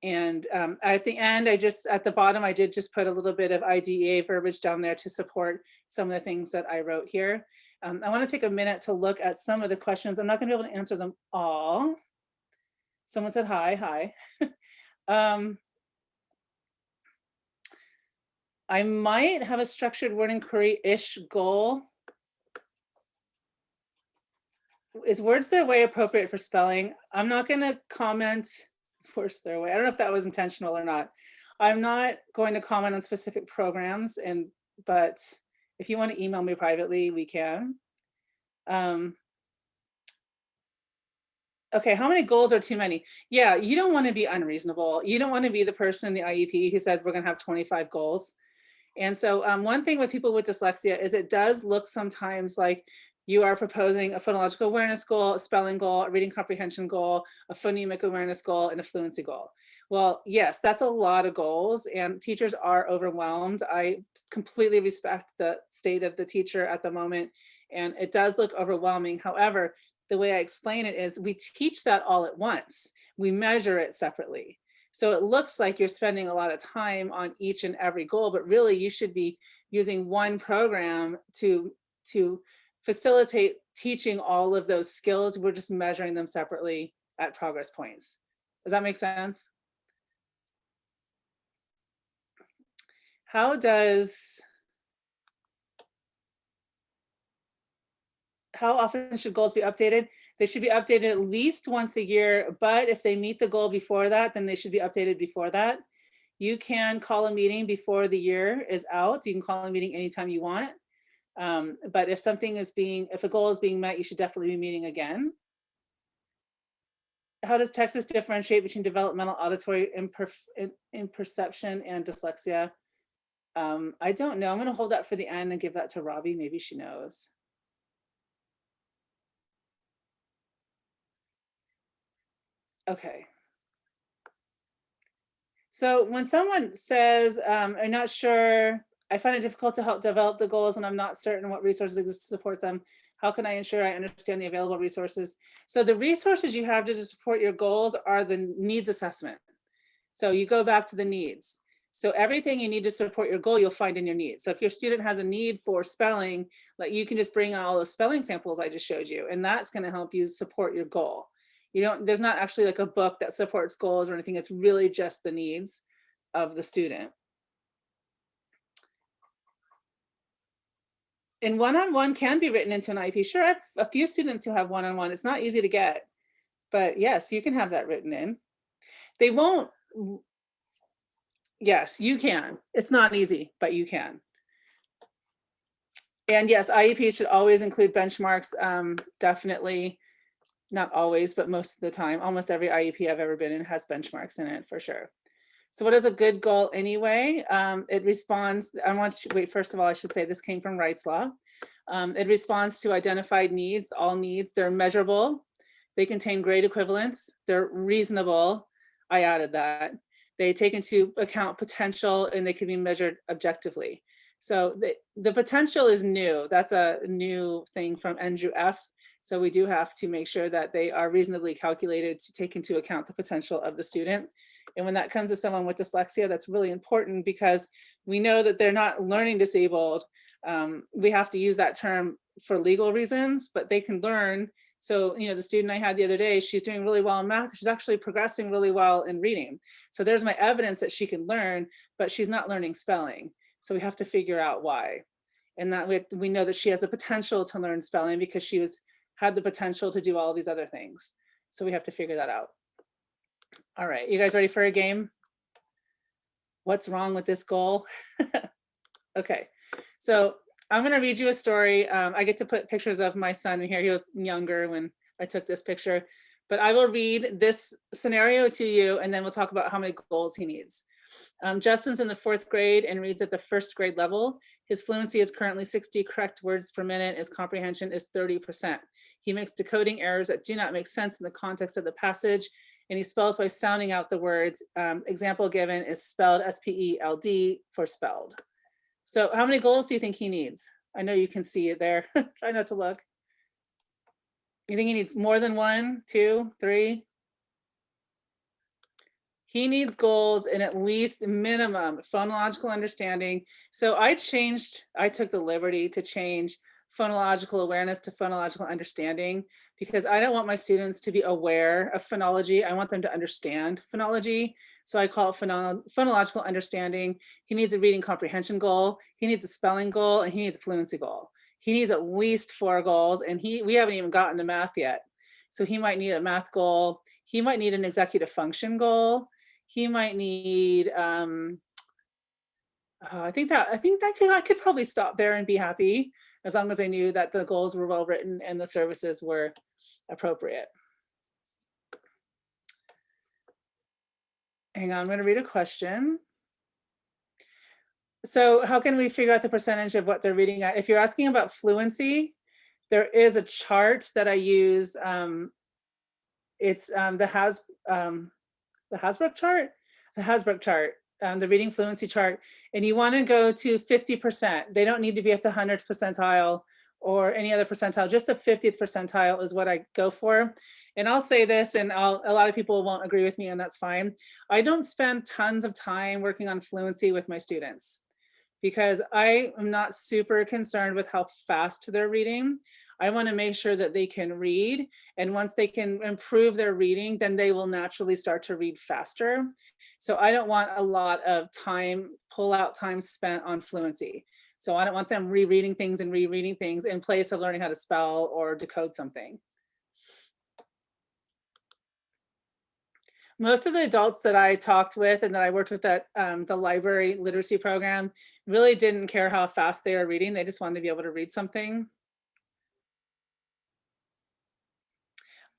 And at the end, at the bottom, I did just put a little bit of IDEA verbiage down there to support some of the things that I wrote here. I want to take a minute to look at some of the questions. I'm not going to be able to answer them all. Someone said hi. I might have a structured word inquiry-ish goal. Is words their way appropriate for spelling? I'm not going to comment. Is words their way? I don't know if that was intentional or not. I'm not going to comment on specific programs, but if you want to email me privately, we can. Okay, how many goals are too many? Yeah, you don't want to be unreasonable. You don't want to be the person in the IEP who says we're going to have 25 goals. And so one thing with people with dyslexia is it does look sometimes like you are proposing a phonological awareness goal, a spelling goal, a reading comprehension goal, a phonemic awareness goal, and a fluency goal. Well, yes, that's a lot of goals, and teachers are overwhelmed. I completely respect the state of the teacher at the moment, and it does look overwhelming. However, the way I explain it is we teach that all at once. We measure it separately. So it looks like you're spending a lot of time on each and every goal, but really you should be using one program to facilitate teaching all of those skills. We're just measuring them separately at progress points. Does that make sense? How often should goals be updated? They should be updated at least once a year, but if they meet the goal before that, then they should be updated before that. You can call a meeting before the year is out. You can call a meeting anytime you want. But if a goal is being met, you should definitely be meeting again. How does Texas differentiate between developmental auditory imperception and dyslexia? I don't know. I'm going to hold that for the end and give that to Robbie. Maybe she knows. Okay. So when someone says, I'm not sure, I find it difficult to help develop the goals when I'm not certain what resources exist to support them. How can I ensure I understand the available resources? So the resources you have to support your goals are the needs assessment. So you go back to the needs. So everything you need to support your goal, you'll find in your needs. So if your student has a need for spelling, like you can just bring all those spelling samples I just showed you, and that's going to help you support your goal. There's not actually like a book that supports goals or anything. It's really just the needs of the student. And one-on-one can be written into an IEP. Sure, I have a few students who have one-on-one. It's not easy to get, but yes, you can have that written in. They won't, yes, you can. It's not easy, but you can. And yes, IEPs should always include benchmarks, definitely. Not always, but most of the time. Almost every IEP I've ever been in has benchmarks in it for sure. So what is a good goal anyway? It responds, I want to wait, first of all, I should say this came from Wright's Law. It responds to identified needs, all needs. They're measurable. They contain grade equivalents. They're reasonable. I added that. They take into account potential and they can be measured objectively. So the potential is new. That's a new thing from Andrew F. So we do have to make sure that they are reasonably calculated to take into account the potential of the student. And when that comes to someone with dyslexia, that's really important because we know that they're not learning disabled. We have to use that term for legal reasons, but they can learn. So, the student I had the other day, she's doing really well in math. She's actually progressing really well in reading. So there's my evidence that she can learn, but she's not learning spelling. So we have to figure out why. And that we know that she has the potential to learn spelling because she had the potential to do all these other things. So we have to figure that out. All right, you guys ready for a game? What's wrong with this goal? Okay, so I'm gonna read you a story. I get to put pictures of my son in here. He was younger when I took this picture, but I will read this scenario to you and then we'll talk about how many goals he needs. Justin's in the 4th grade and reads at the 1st grade level. His fluency is currently 60 correct words per minute. His comprehension is 30%. He makes decoding errors that do not make sense in the context of the passage, and he spells by sounding out the words. Example given is spelled S-P-E-L-D for spelled. So how many goals do you think he needs? I know you can see it there. Try not to look. You think he needs more than 1, 2, 3? He needs goals in at least minimum phonological understanding. So I took the liberty to change phonological awareness to phonological understanding because I don't want my students to be aware of phonology. I want them to understand phonology. So I call it phonological understanding. He needs a reading comprehension goal. He needs a spelling goal and he needs a fluency goal. He needs at least 4 goals and we haven't even gotten to math yet. So he might need a math goal. He might need an executive function goal. He might need, I could probably stop there and be happy as long as I knew that the goals were well written and the services were appropriate. Hang on, I'm going to read a question. So how can we figure out the percentage of what they're reading at? If you're asking about fluency, there is a chart that I use. It's the Hasbrook chart, the reading fluency chart, and you want to go to 50%. They don't need to be at the 100th percentile or any other percentile, just the 50th percentile is what I go for. And I'll say this, and a lot of people won't agree with me, and that's fine. I don't spend tons of time working on fluency with my students because I am not super concerned with how fast they're reading. I want to make sure that they can read. And once they can improve their reading, then they will naturally start to read faster. So I don't want a lot of pull-out time spent on fluency. So I don't want them rereading things and rereading things in place of learning how to spell or decode something. Most of the adults that I talked with and that I worked with at the library literacy program really didn't care how fast they were reading. They just wanted to be able to read something.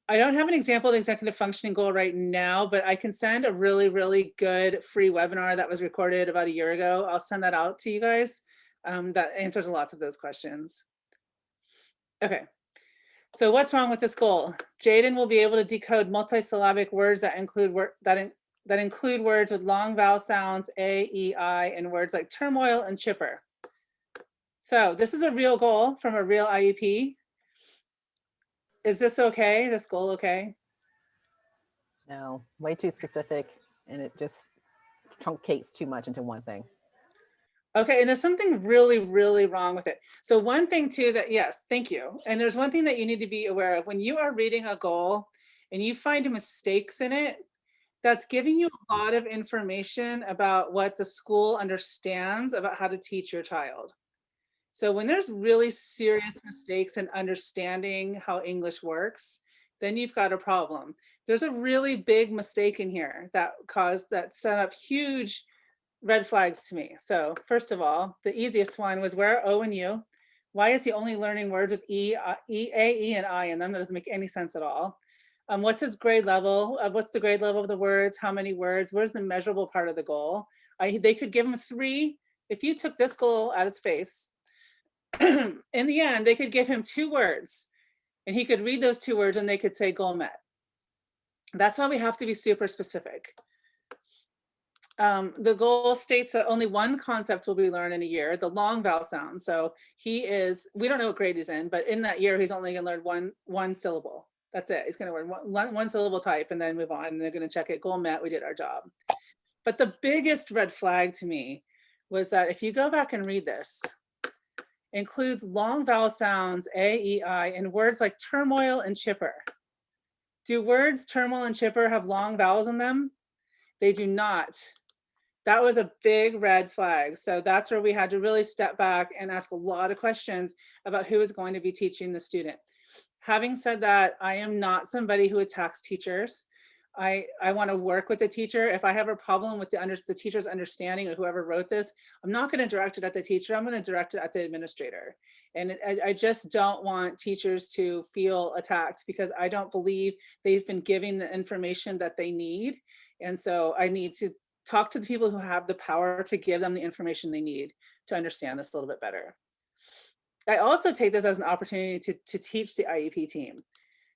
I don't have an example of the executive functioning goal right now, but I can send a really, really good free webinar that was recorded about a year ago. I'll send that out to you guys. That answers lots of those questions. Okay, so what's wrong with this goal? Jaden will be able to decode multisyllabic words that include words with long vowel sounds, A, E, I, and words like turmoil and chipper. So this is a real goal from a real IEP. Is this okay? This goal okay? No, way too specific, and it just truncates too much into one thing. Okay, and there's something really, really wrong with it. So one thing too that, yes, thank you. And there's one thing that you need to be aware of when you are reading a goal and you find mistakes in it, that's giving you a lot of information about what the school understands about how to teach your child. So when there's really serious mistakes in understanding how English works, then you've got a problem. There's a really big mistake in here that set up huge red flags to me. So first of all, the easiest one was, where are O and U? Why is he only learning words with A, E, and I in them? That doesn't make any sense at all. What's his grade level? What's the grade level of the words? How many words? Where's the measurable part of the goal? They could give him 3. If you took this goal at its face, in the end, they could give him 2 words and he could read those 2 words and they could say goal met. That's why we have to be super specific. The goal states that only one concept will be learned in a year, the long vowel sound. So we don't know what grade he's in, but in that year, he's only gonna learn one syllable. That's it. He's gonna learn one syllable type and then move on, and they're gonna check it, goal met, we did our job. But the biggest red flag to me was that if you go back and read this, includes long vowel sounds, A, E, I, and words like turmoil and chipper. Do words turmoil and chipper have long vowels in them? They do not. That was a big red flag. So that's where we had to really step back and ask a lot of questions about who is going to be teaching the student. Having said that, I am not somebody who attacks teachers. I want to work with the teacher. If I have a problem with the teacher's understanding or whoever wrote this, I'm not going to direct it at the teacher. I'm going to direct it at the administrator. And I just don't want teachers to feel attacked, because I don't believe they've been giving the information that they need. And so I need to talk to the people who have the power to give them the information they need to understand this a little bit better. I also take this as an opportunity to teach the IEP team.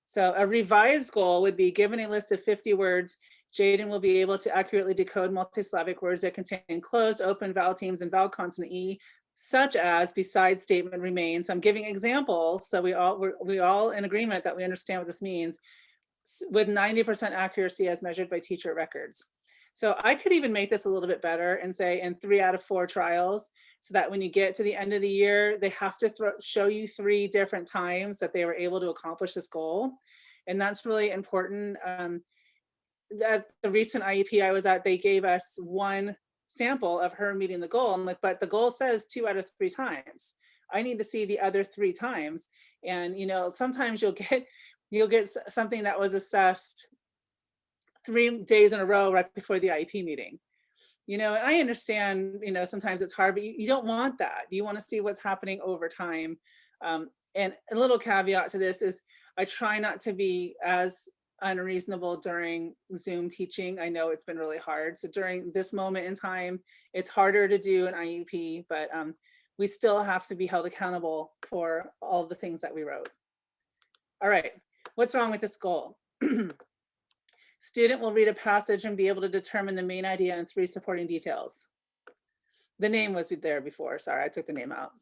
So a revised goal would be, given a list of 50 words, Jaden will be able to accurately decode multisyllabic words that contain closed, open vowel teams and vowel consonant E, such as besides statement remains. So I'm giving examples, so we all in agreement that we understand what this means, with 90% accuracy as measured by teacher records. So I could even make this a little bit better and say in 3 out of 4 trials, so that when you get to the end of the year, they have to show you 3 different times that they were able to accomplish this goal. And that's really important. At the recent IEP I was at, they gave us 1 sample of her meeting the goal. I'm like, but the goal says 2 out of 3 times. I need to see the other 3 times. And sometimes you'll get something that was assessed 3 days in a row right before the IEP meeting. I understand, sometimes it's hard, but you don't want that. You want to see what's happening over time. And a little caveat to this is I try not to be as unreasonable during Zoom teaching. I know it's been really hard. So during this moment in time, it's harder to do an IEP, but we still have to be held accountable for all the things that we wrote. All right, what's wrong with this goal? Student will read a passage and be able to determine the main idea and 3 supporting details. The name was there before. Sorry, I took the name out.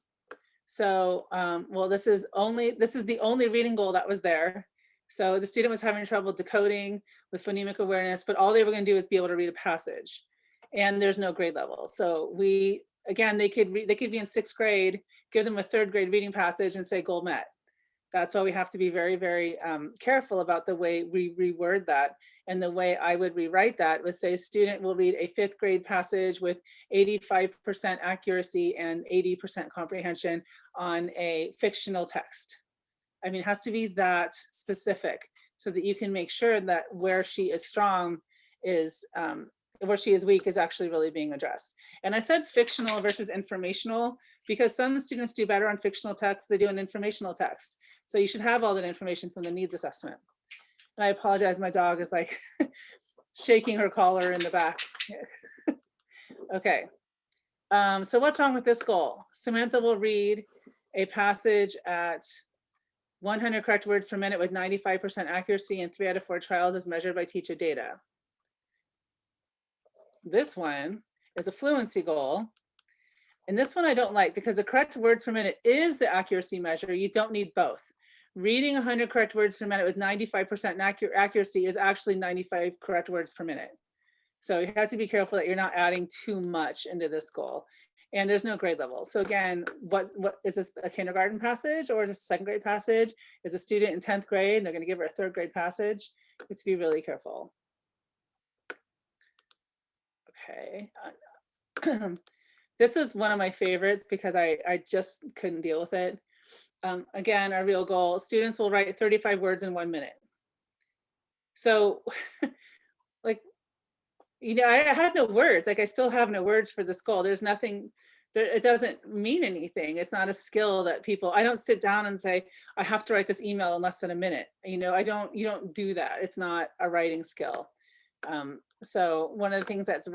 So, well, this is the only reading goal that was there. So the student was having trouble decoding with phonemic awareness, but all they were going to do is be able to read a passage, and there's no grade level. So they could be in 6th grade, give them a 3rd grade reading passage and say goal met. That's why we have to be very, very careful about the way we reword that. And the way I would rewrite that was say, student will read a 5th grade passage with 85% accuracy and 80% comprehension on a fictional text. I mean, it has to be that specific so that you can make sure that where she is strong is, where she is weak is actually really being addressed. And I said fictional versus informational because some students do better on fictional text than they do on informational text. So you should have all that information from the needs assessment. And I apologize, my dog is like shaking her collar in the back. Okay, so what's wrong with this goal? Samantha will read a passage at 100 correct words per minute with 95% accuracy and 3 out of 4 trials as measured by teacher data. This one is a fluency goal. And this one I don't like because the correct words per minute is the accuracy measure. You don't need both. Reading 100 correct words per minute with 95% accuracy is actually 95 correct words per minute. So you have to be careful that you're not adding too much into this goal. And there's no grade level. So again, what is this, a kindergarten passage or is this a 2nd grade passage? Is a student in 10th grade and they're going to give her a 3rd grade passage? to be really careful. Okay. This is one of my favorites because I just couldn't deal with it. Again, our real goal, students will write 35 words in 1 minute. So like, you know, I had no words, like I still have no words for this goal. There's nothing there, it doesn't mean anything. It's not a skill that people, I don't sit down and say, I have to write this email in less than a minute. You know, you don't do that. It's not a writing skill. So one of the things that's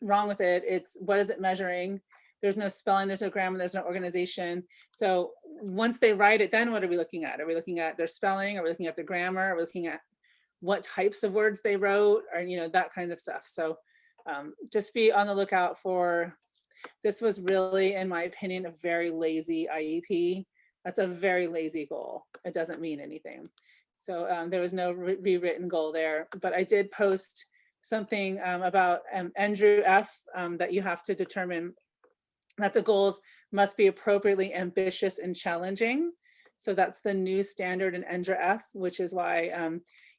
wrong with it, it's what is it measuring? There's no spelling, there's no grammar, there's no organization. So once they write it, then what are we looking at? Are we looking at their spelling? Are we looking at their grammar? Are we looking at what types of words they wrote, or, you know, that kind of stuff. So just be on the lookout for, this was really, in my opinion, a very lazy IEP. That's a very lazy goal. It doesn't mean anything. So there was no rewritten goal there, but I did post something about Andrew F, that you have to determine that the goals must be appropriately ambitious and challenging. So that's the new standard in Andrew F, which is why,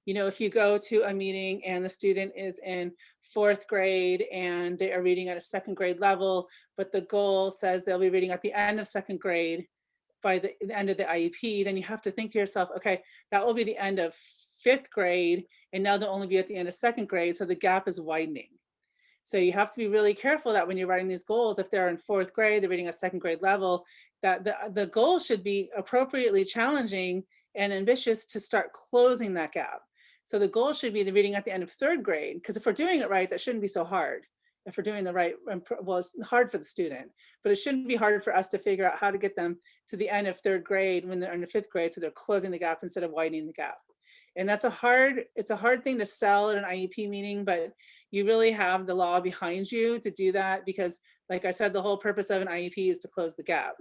you know, if you go to a meeting and the student is in 4th grade and they are reading at a 2nd grade level, but the goal says they'll be reading at the end of 2nd grade by the end of the IEP, then you have to think to yourself, okay, that will be the end of 5th grade, and now they'll only be at the end of 2nd grade, so the gap is widening. So you have to be really careful that when you're writing these goals, if they're in 4th grade, they're reading a 2nd grade level, that the goal should be appropriately challenging and ambitious to start closing that gap. So the goal should be the reading at the end of 3rd grade, because if we're doing it right, that shouldn't be so hard. If we're doing the right, well, it's hard for the student, but it shouldn't be hard for us to figure out how to get them to the end of 3rd grade when they're in the 5th grade, so they're closing the gap instead of widening the gap. And that's it's a hard thing to sell at an IEP meeting, but you really have the law behind you to do that, because like I said, the whole purpose of an IEP is to close the gap.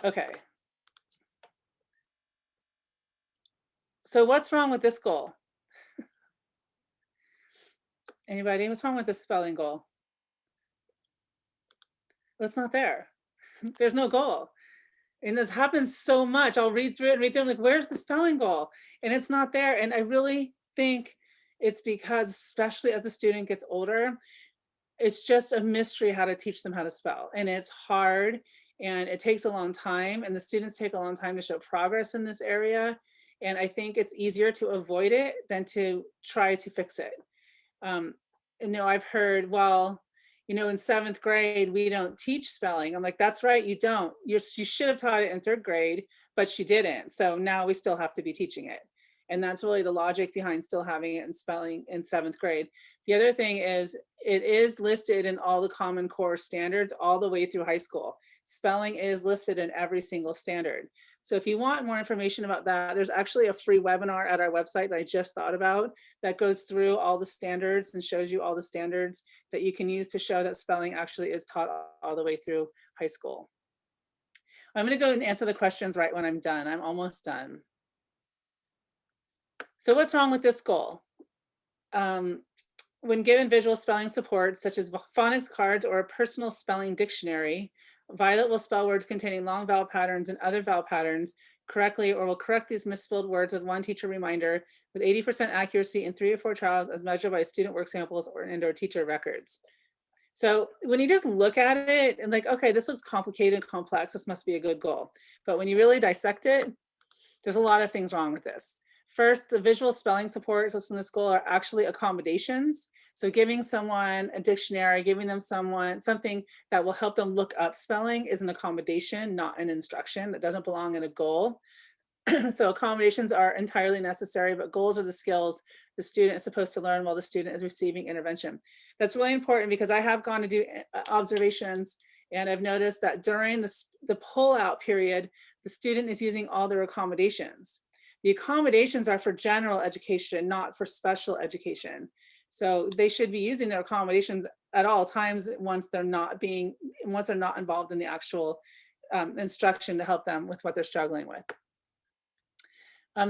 Okay. So what's wrong with this goal? Anybody? What's wrong with this spelling goal? Well, it's not there. There's no goal. And this happens so much. I'll read through it and read through it. I'm like, where's the spelling goal? And it's not there. And I really think it's because, especially as a student gets older, it's just a mystery how to teach them how to spell. And it's hard and it takes a long time. And the students take a long time to show progress in this area. And I think it's easier to avoid it than to try to fix it. You know, I've heard, well, you know, in 7th grade, we don't teach spelling. I'm like, that's right, you don't. You should have taught it in 3rd grade, but you didn't. So now we still have to be teaching it. And that's really the logic behind still having it in spelling in 7th grade. The other thing is, it is listed in all the Common Core standards all the way through high school. Spelling is listed in every single standard. So if you want more information about that, there's actually a free webinar at our website that I just thought about that goes through all the standards and shows you all the standards that you can use to show that spelling actually is taught all the way through high school. I'm going to go and answer the questions right when I'm done. I'm almost done. So what's wrong with this goal? When given visual spelling support, such as phonics cards or a personal spelling dictionary, Violet will spell words containing long vowel patterns and other vowel patterns correctly, or will correct these misspelled words with one teacher reminder with 80% accuracy in 3 or 4 trials as measured by student work samples or teacher records. So when you just look at it and like, okay, this looks complicated and complex, this must be a good goal. But when you really dissect it, there's a lot of things wrong with this. First, the visual spelling supports listed in this goal are actually accommodations. So giving someone a dictionary, giving them something that will help them look up spelling is an accommodation, not an instruction. That doesn't belong in a goal. So accommodations are entirely necessary, but goals are the skills the student is supposed to learn while the student is receiving intervention. That's really important because I have gone to do observations and I've noticed that during the pull-out period, the student is using all their accommodations. The accommodations are for general education, not for special education. So they should be using their accommodations at all times once they're not involved in the actual instruction to help them with what they're struggling with.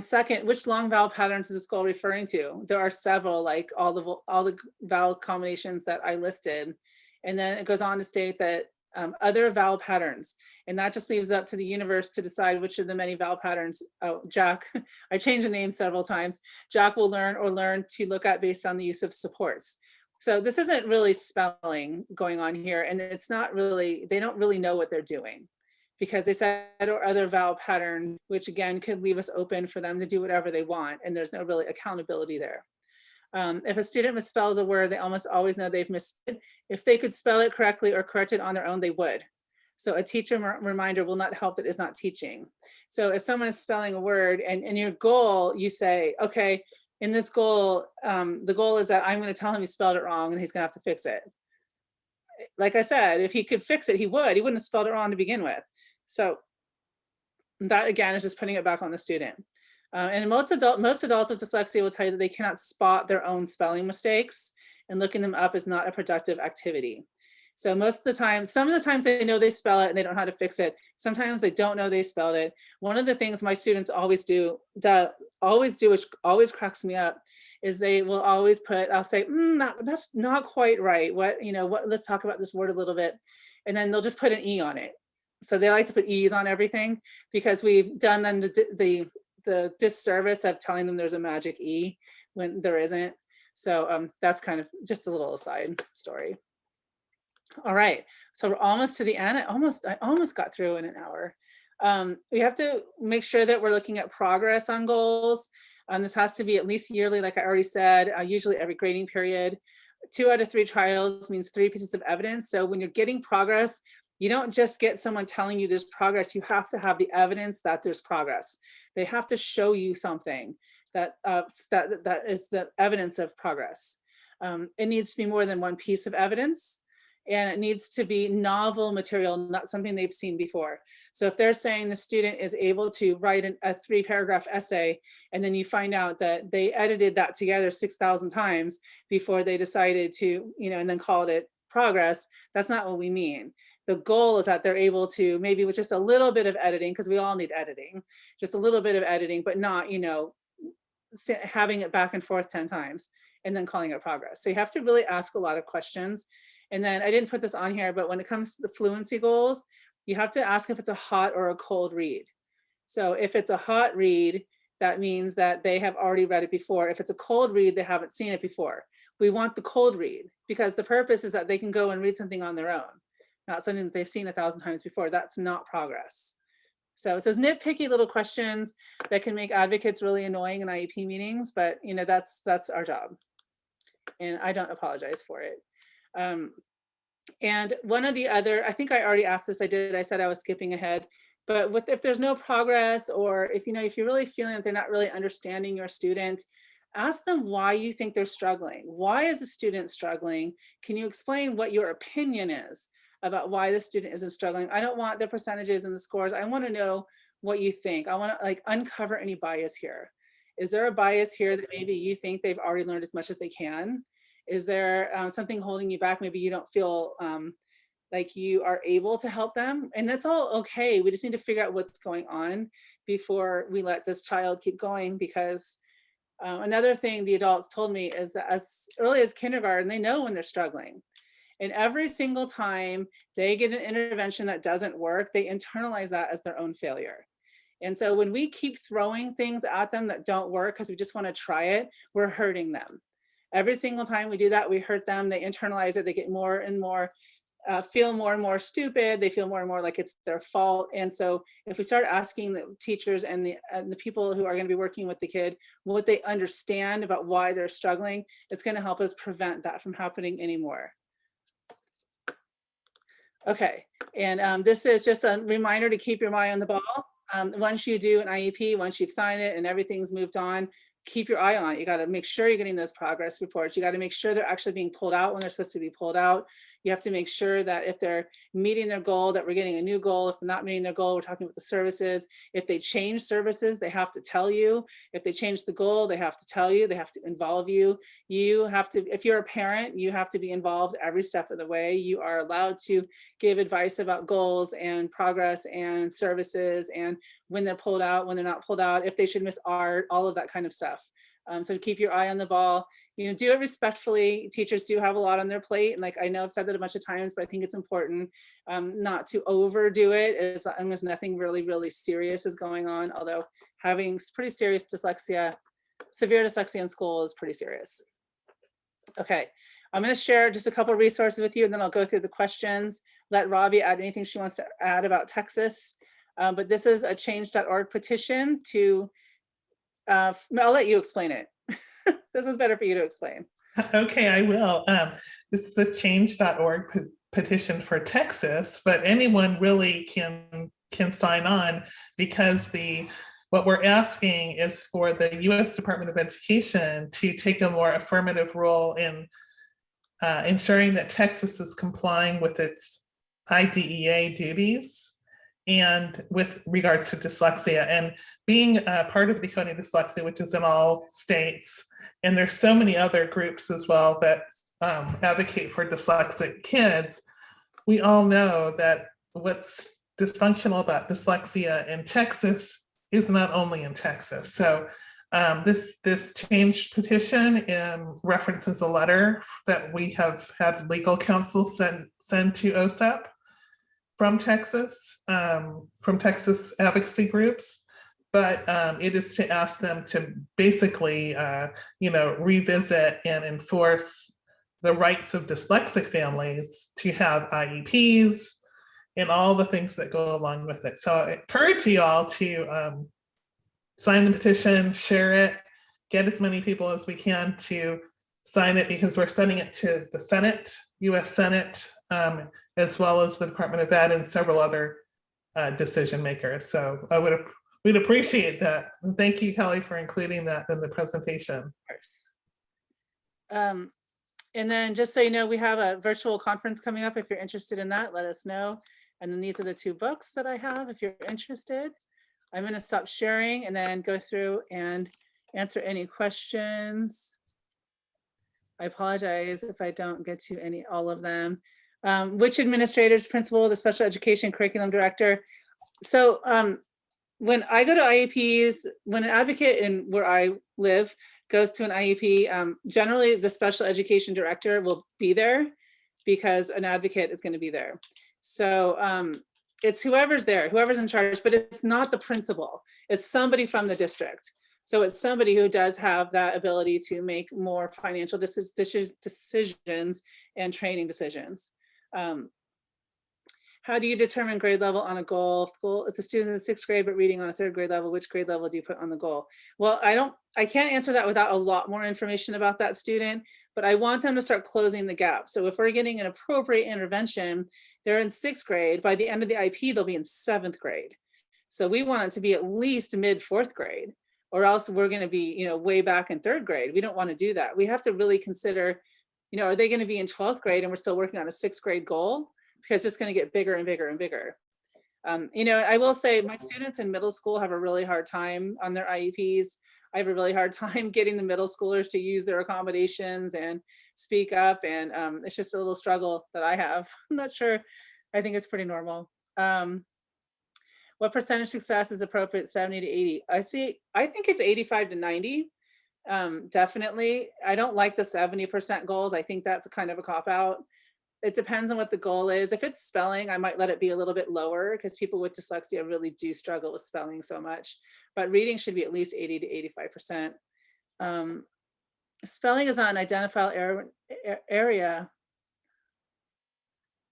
Second, which long vowel patterns is this goal referring to? There are several, like all the vowel combinations that I listed. And then it goes on to state that other vowel patterns. And that just leaves it up to the universe to decide which of the many vowel patterns, Jack, I changed the name several times, Jack will learn to look at based on the use of supports. So this isn't really spelling going on here, and it's not really, they don't really know what they're doing, because they said or other vowel pattern, which again could leave us open for them to do whatever they want, and there's no really accountability there. If a student misspells a word, they almost always know they've misspelled it. If they could spell it correctly or correct it on their own, they would. So a teacher reminder will not help that is not teaching. So if someone is spelling a word and in your goal, you say, okay, in this goal, the goal is that I'm going to tell him he spelled it wrong and he's going to have to fix it. Like I said, if he could fix it, he would. He wouldn't have spelled it wrong to begin with. So that again is just putting it back on the student. And most adults with dyslexia will tell you that they cannot spot their own spelling mistakes, and looking them up is not a productive activity. So most of the time, some of the times they know they spell it and they don't know how to fix it. Sometimes they don't know they spelled it. One of the things my students always do, which always cracks me up, is they will always put, I'll say, that's not quite right. Let's talk about this word a little bit. And then they'll just put an E on it. So they like to put E's on everything, because we've done them the disservice of telling them there's a magic E when there isn't. So that's kind of just a little aside story. All right, so we're almost to the end. I almost got through in an hour. We have to make sure that we're looking at progress on goals. This has to be at least yearly, like I already said, usually every grading period. 2 out of 3 trials means 3 pieces of evidence. So when you're getting progress, you don't just get someone telling you there's progress, you have to have the evidence that there's progress. They have to show you something that is the evidence of progress. It needs to be more than one piece of evidence, and it needs to be novel material, not something they've seen before. So if they're saying the student is able to write a 3-paragraph essay, and then you find out that they edited that together 6,000 times before they decided to, and then called it progress, that's not what we mean. The goal is that they're able to, maybe with just a little bit of editing, because we all need editing, just a little bit of editing, but not, having it back and forth 10 times and then calling it progress. So you have to really ask a lot of questions. And then I didn't put this on here, but when it comes to the fluency goals, you have to ask if it's a hot or a cold read. So if it's a hot read, that means that they have already read it before. If it's a cold read, they haven't seen it before. We want the cold read, because the purpose is that they can go and read something on their own, not something that they've seen 1,000 times before. That's not progress. So it says nitpicky little questions that can make advocates really annoying in IEP meetings, but that's our job. And I don't apologize for it. And one of the other, I think I already asked this, I said I was skipping ahead, but if there's no progress, or if you're really feeling that they're not really understanding your student, ask them why you think they're struggling. Why is a student struggling? Can you explain what your opinion is about why the student isn't struggling? I don't want the percentages and the scores. I want to know what you think. I want to uncover any bias here. Is there a bias here that maybe you think they've already learned as much as they can? Is there something holding you back? Maybe you don't feel like you are able to help them, and that's all okay. We just need to figure out what's going on before we let this child keep going, because another thing the adults told me is that as early as kindergarten, they know when they're struggling. And every single time they get an intervention that doesn't work, they internalize that as their own failure. And so when we keep throwing things at them that don't work because we just want to try it, we're hurting them. Every single time we do that, we hurt them. They internalize it. They get more and more, feel more and more stupid. They feel more and more like it's their fault. And so if we start asking the teachers and the people who are going to be working with the kid what they understand about why they're struggling, it's going to help us prevent that from happening anymore. Okay, and this is just a reminder to keep your eye on the ball. Once you do an IEP, once you've signed it and everything's moved on, keep your eye on it. You got to make sure you're getting those progress reports. You got to make sure they're actually being pulled out when they're supposed to be pulled out. You have to make sure that if they're meeting their goal, that we're getting a new goal. If they're not meeting their goal, we're talking about the services. If they change services, they have to tell you. If they change the goal, they have to tell you. They have to involve you. You have to, if you're a parent, you have to be involved every step of the way. You are allowed to give advice about goals and progress and services and when they're pulled out, when they're not pulled out, if they should miss art, all of that kind of stuff. So to keep your eye on the ball, do it respectfully. Teachers do have a lot on their plate. And like, I know I've said that a bunch of times, but I think it's important not to overdo it as long as nothing really, really serious is going on. Although having pretty serious dyslexia, severe dyslexia in school is pretty serious. Okay, I'm going to share just a couple of resources with you, and then I'll go through the questions. Let Robbie add anything she wants to add about Texas. But this is a change.org petition to, I'll let you explain it. This is better for you to explain. Okay, I will. This is a change.org petition for Texas, but anyone really can sign on, because what we're asking is for the U.S. Department of Education to take a more affirmative role in ensuring that Texas is complying with its IDEA duties and with regards to dyslexia, and being part of Decoding Dyslexia, which is in all states. And there's so many other groups as well that advocate for dyslexic kids. We all know that what's dysfunctional about dyslexia in Texas is not only in Texas. So this change petition references a letter that we have had legal counsel send to OSEP from Texas advocacy groups, but it is to ask them to basically, revisit and enforce the rights of dyslexic families to have IEPs and all the things that go along with it. So I encourage you all to sign the petition, share it, get as many people as we can to sign it, because we're sending it to the Senate, US Senate, as well as the Department of Ed and several other decision makers. So we'd appreciate that. And thank you, Kelly, for including that in the presentation. Of course. And then just so you know, we have a virtual conference coming up. If you're interested in that, let us know. And then these are the 2 books that I have if you're interested. I'm going to stop sharing and then go through and answer any questions. I apologize if I don't get to all of them. Which administrators, principal, the special education curriculum director? So when I go to IEPs, when an advocate in where I live goes to an IEP, generally the special education director will be there because an advocate is going to be there. So it's whoever's there, whoever's in charge, but it's not the principal. It's somebody from the district. So it's somebody who does have that ability to make more financial decisions and training decisions. How do you determine grade level on a goal? It's a student in the 6th grade, but reading on a 3rd grade level. Which grade level do you put on the goal? Well, I can't answer that without a lot more information about that student, but I want them to start closing the gap. So if we're getting an appropriate intervention, they're in 6th grade. By the end of the IP, they'll be in 7th grade. So we want it to be at least mid 4th grade, or else we're going to be, way back in 3rd grade. We don't want to do that. We have to really consider, are they going to be in 12th grade and we're still working on a 6th grade goal? Because it's going to get bigger and bigger and bigger. I will say my students in middle school have a really hard time on their IEPs. I have a really hard time getting the middle schoolers to use their accommodations and speak up. And it's just a little struggle that I have. I'm not sure. I think it's pretty normal. What percentage success is appropriate? 70 to 80. I think it's 85 to 90. Definitely. I don't like the 70% goals. I think that's kind of a cop out. It depends on what the goal is. If it's spelling, I might let it be a little bit lower because people with dyslexia really do struggle with spelling so much. But reading should be at least 80 to 85%. Spelling is on identifiable area.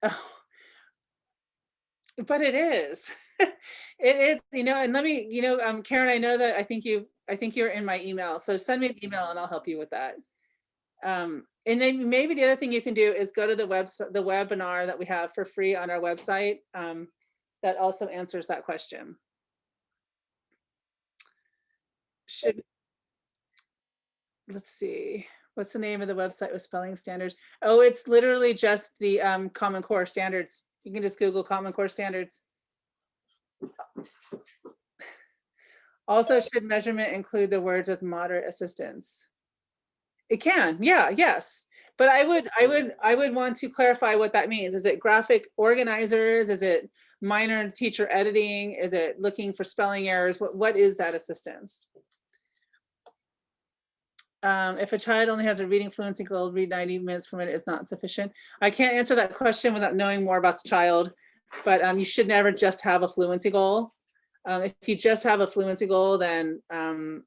Oh, but it is. It is, and let me, Karen, I know that I think you're in my email. So send me an email and I'll help you with that. And then maybe the other thing you can do is go to the webinar that we have for free on our website that also answers that question. Let's see, what's the name of the website with spelling standards? Oh, it's literally just the Common Core standards. You can just Google Common Core standards. Also, should measurement include the words with moderate assistance? It can, yes. But I would want to clarify what that means. Is it graphic organizers? Is it minor teacher editing? Is it looking for spelling errors? What is that assistance? If a child only has a reading fluency goal, read 90 minutes per minute is not sufficient. I can't answer that question without knowing more about the child, but you should never just have a fluency goal. If you just have a fluency goal, then I'm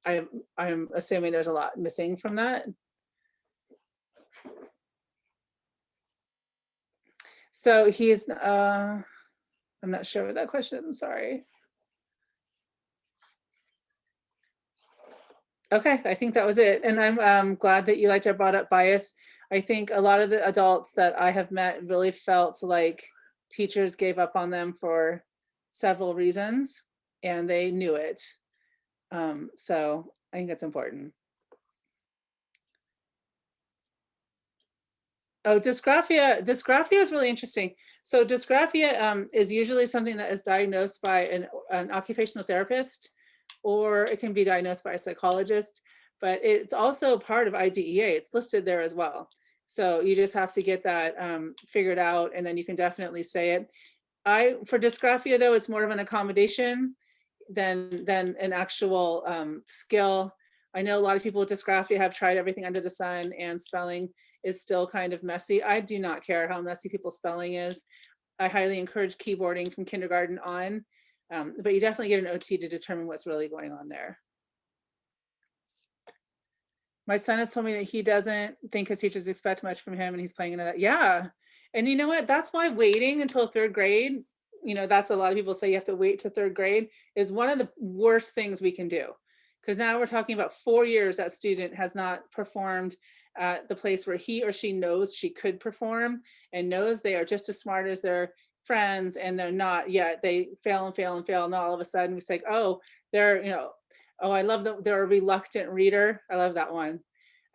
assuming there's a lot missing from that. So he's, I'm not sure what that question is, I'm sorry. Okay, I think that was it. And I'm glad that Elijah brought up bias. I think a lot of the adults that I have met really felt like teachers gave up on them for several reasons and they knew it. So I think it's important. Oh, dysgraphia. Dysgraphia is really interesting. So dysgraphia is usually something that is diagnosed by an occupational therapist, or it can be diagnosed by a psychologist, but it's also part of IDEA. It's listed there as well. So you just have to get that figured out, and then you can definitely say it. For dysgraphia though, it's more of an accommodation than an actual skill. I know a lot of people with dysgraphia have tried everything under the sun, and spelling is still kind of messy. I do not care how messy people's spelling is. I highly encourage keyboarding from kindergarten on, but you definitely get an OT to determine what's really going on there. My son has told me that he doesn't think his teachers expect much from him and he's playing into that. Yeah. And you know what? That's why waiting until third grade, you know, that's a lot of people say you have to wait to third grade, is one of the worst things we can do. Because now we're talking about 4 years that student has not performed at the place where he or she knows she could perform and knows they are just as smart as their friends, and they're not yet. They fail and fail and fail. And all of a sudden we say, oh, they're, you know, oh, I love that they're a reluctant reader. I love that one.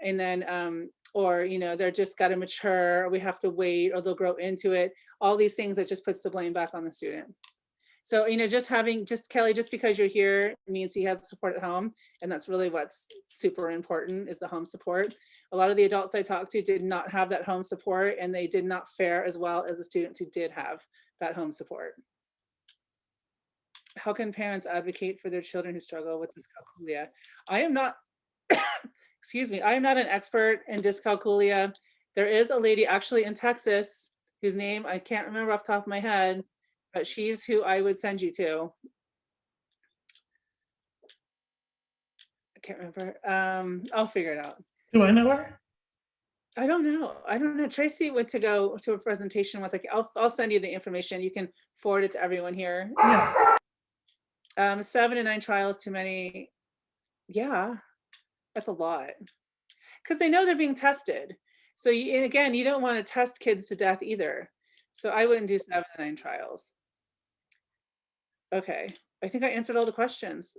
And then, or, you know, they're just got to mature, or we have to wait, or they'll grow into it. All these things that just puts the blame back on the student. So, you know, just Kelly, just because you're here means he has support at home. And that's really what's super important, is the home support. A lot of the adults I talked to did not have that home support, and they did not fare as well as the students who did have that home support. How can parents advocate for their children who struggle with dyscalculia? I am not, excuse me, I am not an expert in dyscalculia. There is a lady actually in Texas whose name I can't remember off the top of my head, but she's who I would send you to. I can't remember. I'll figure it out. Do I know her? I don't know. I don't know. Tracy went to go to a presentation once. I'll send you the information. You can forward it to everyone here. Yeah. 7 to 9 trials, too many. Yeah, that's a lot. Because they know they're being tested. So again, you don't want to test kids to death either. So I wouldn't do 7 to 9 trials. Okay, I think I answered all the questions.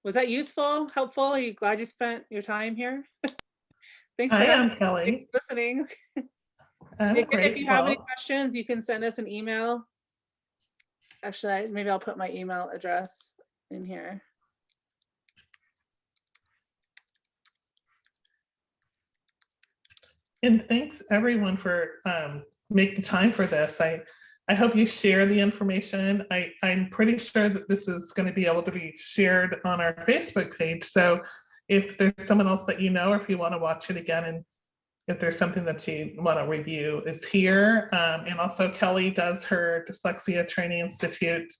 Was that useful, helpful? Are you glad you spent your time here? Thanks for Kelly. listening. If you have any questions, you can send us an email. Actually, maybe I'll put my email address in here. And thanks everyone for making time for this. I hope you share the information. I'm pretty sure that this is going to be able to be shared on our Facebook page. So if there's someone else that you know, or if you want to watch it again, and if there's something that you want to review, it's here. And also Kelly does her Dyslexia Training Institute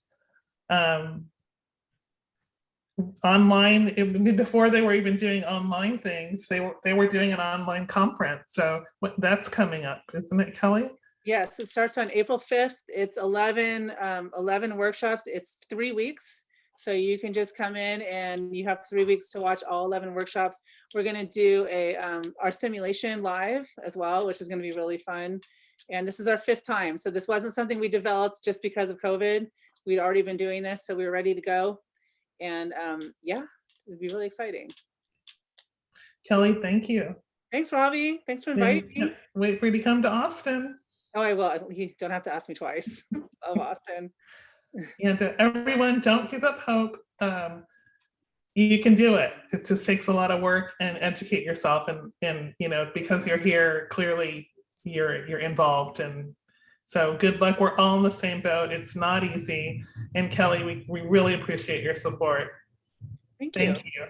online. Before they were even doing online things, they were doing an online conference. So that's coming up, isn't it, Kelly? Yes, it starts on April 5th. It's 11 workshops. It's 3 weeks. So you can just come in and you have 3 weeks to watch all 11 workshops. We're going to do our simulation live as well, which is going to be really fun. And this is our 5th time. So this wasn't something we developed just because of COVID. We'd already been doing this, so we were ready to go. And yeah, it'd be really exciting. Kelly, thank you. Thanks, Robbie. Thanks for inviting me. Wait for you to come to Austin. Oh, I will. You don't have to ask me twice. Love Austin. And to everyone, don't give up hope. You can do it. It just takes a lot of work, and educate yourself. And you know, because you're here, clearly you're involved. And so good luck. We're all in the same boat. It's not easy. And Kelly, we really appreciate your support. Thank you. Thank you.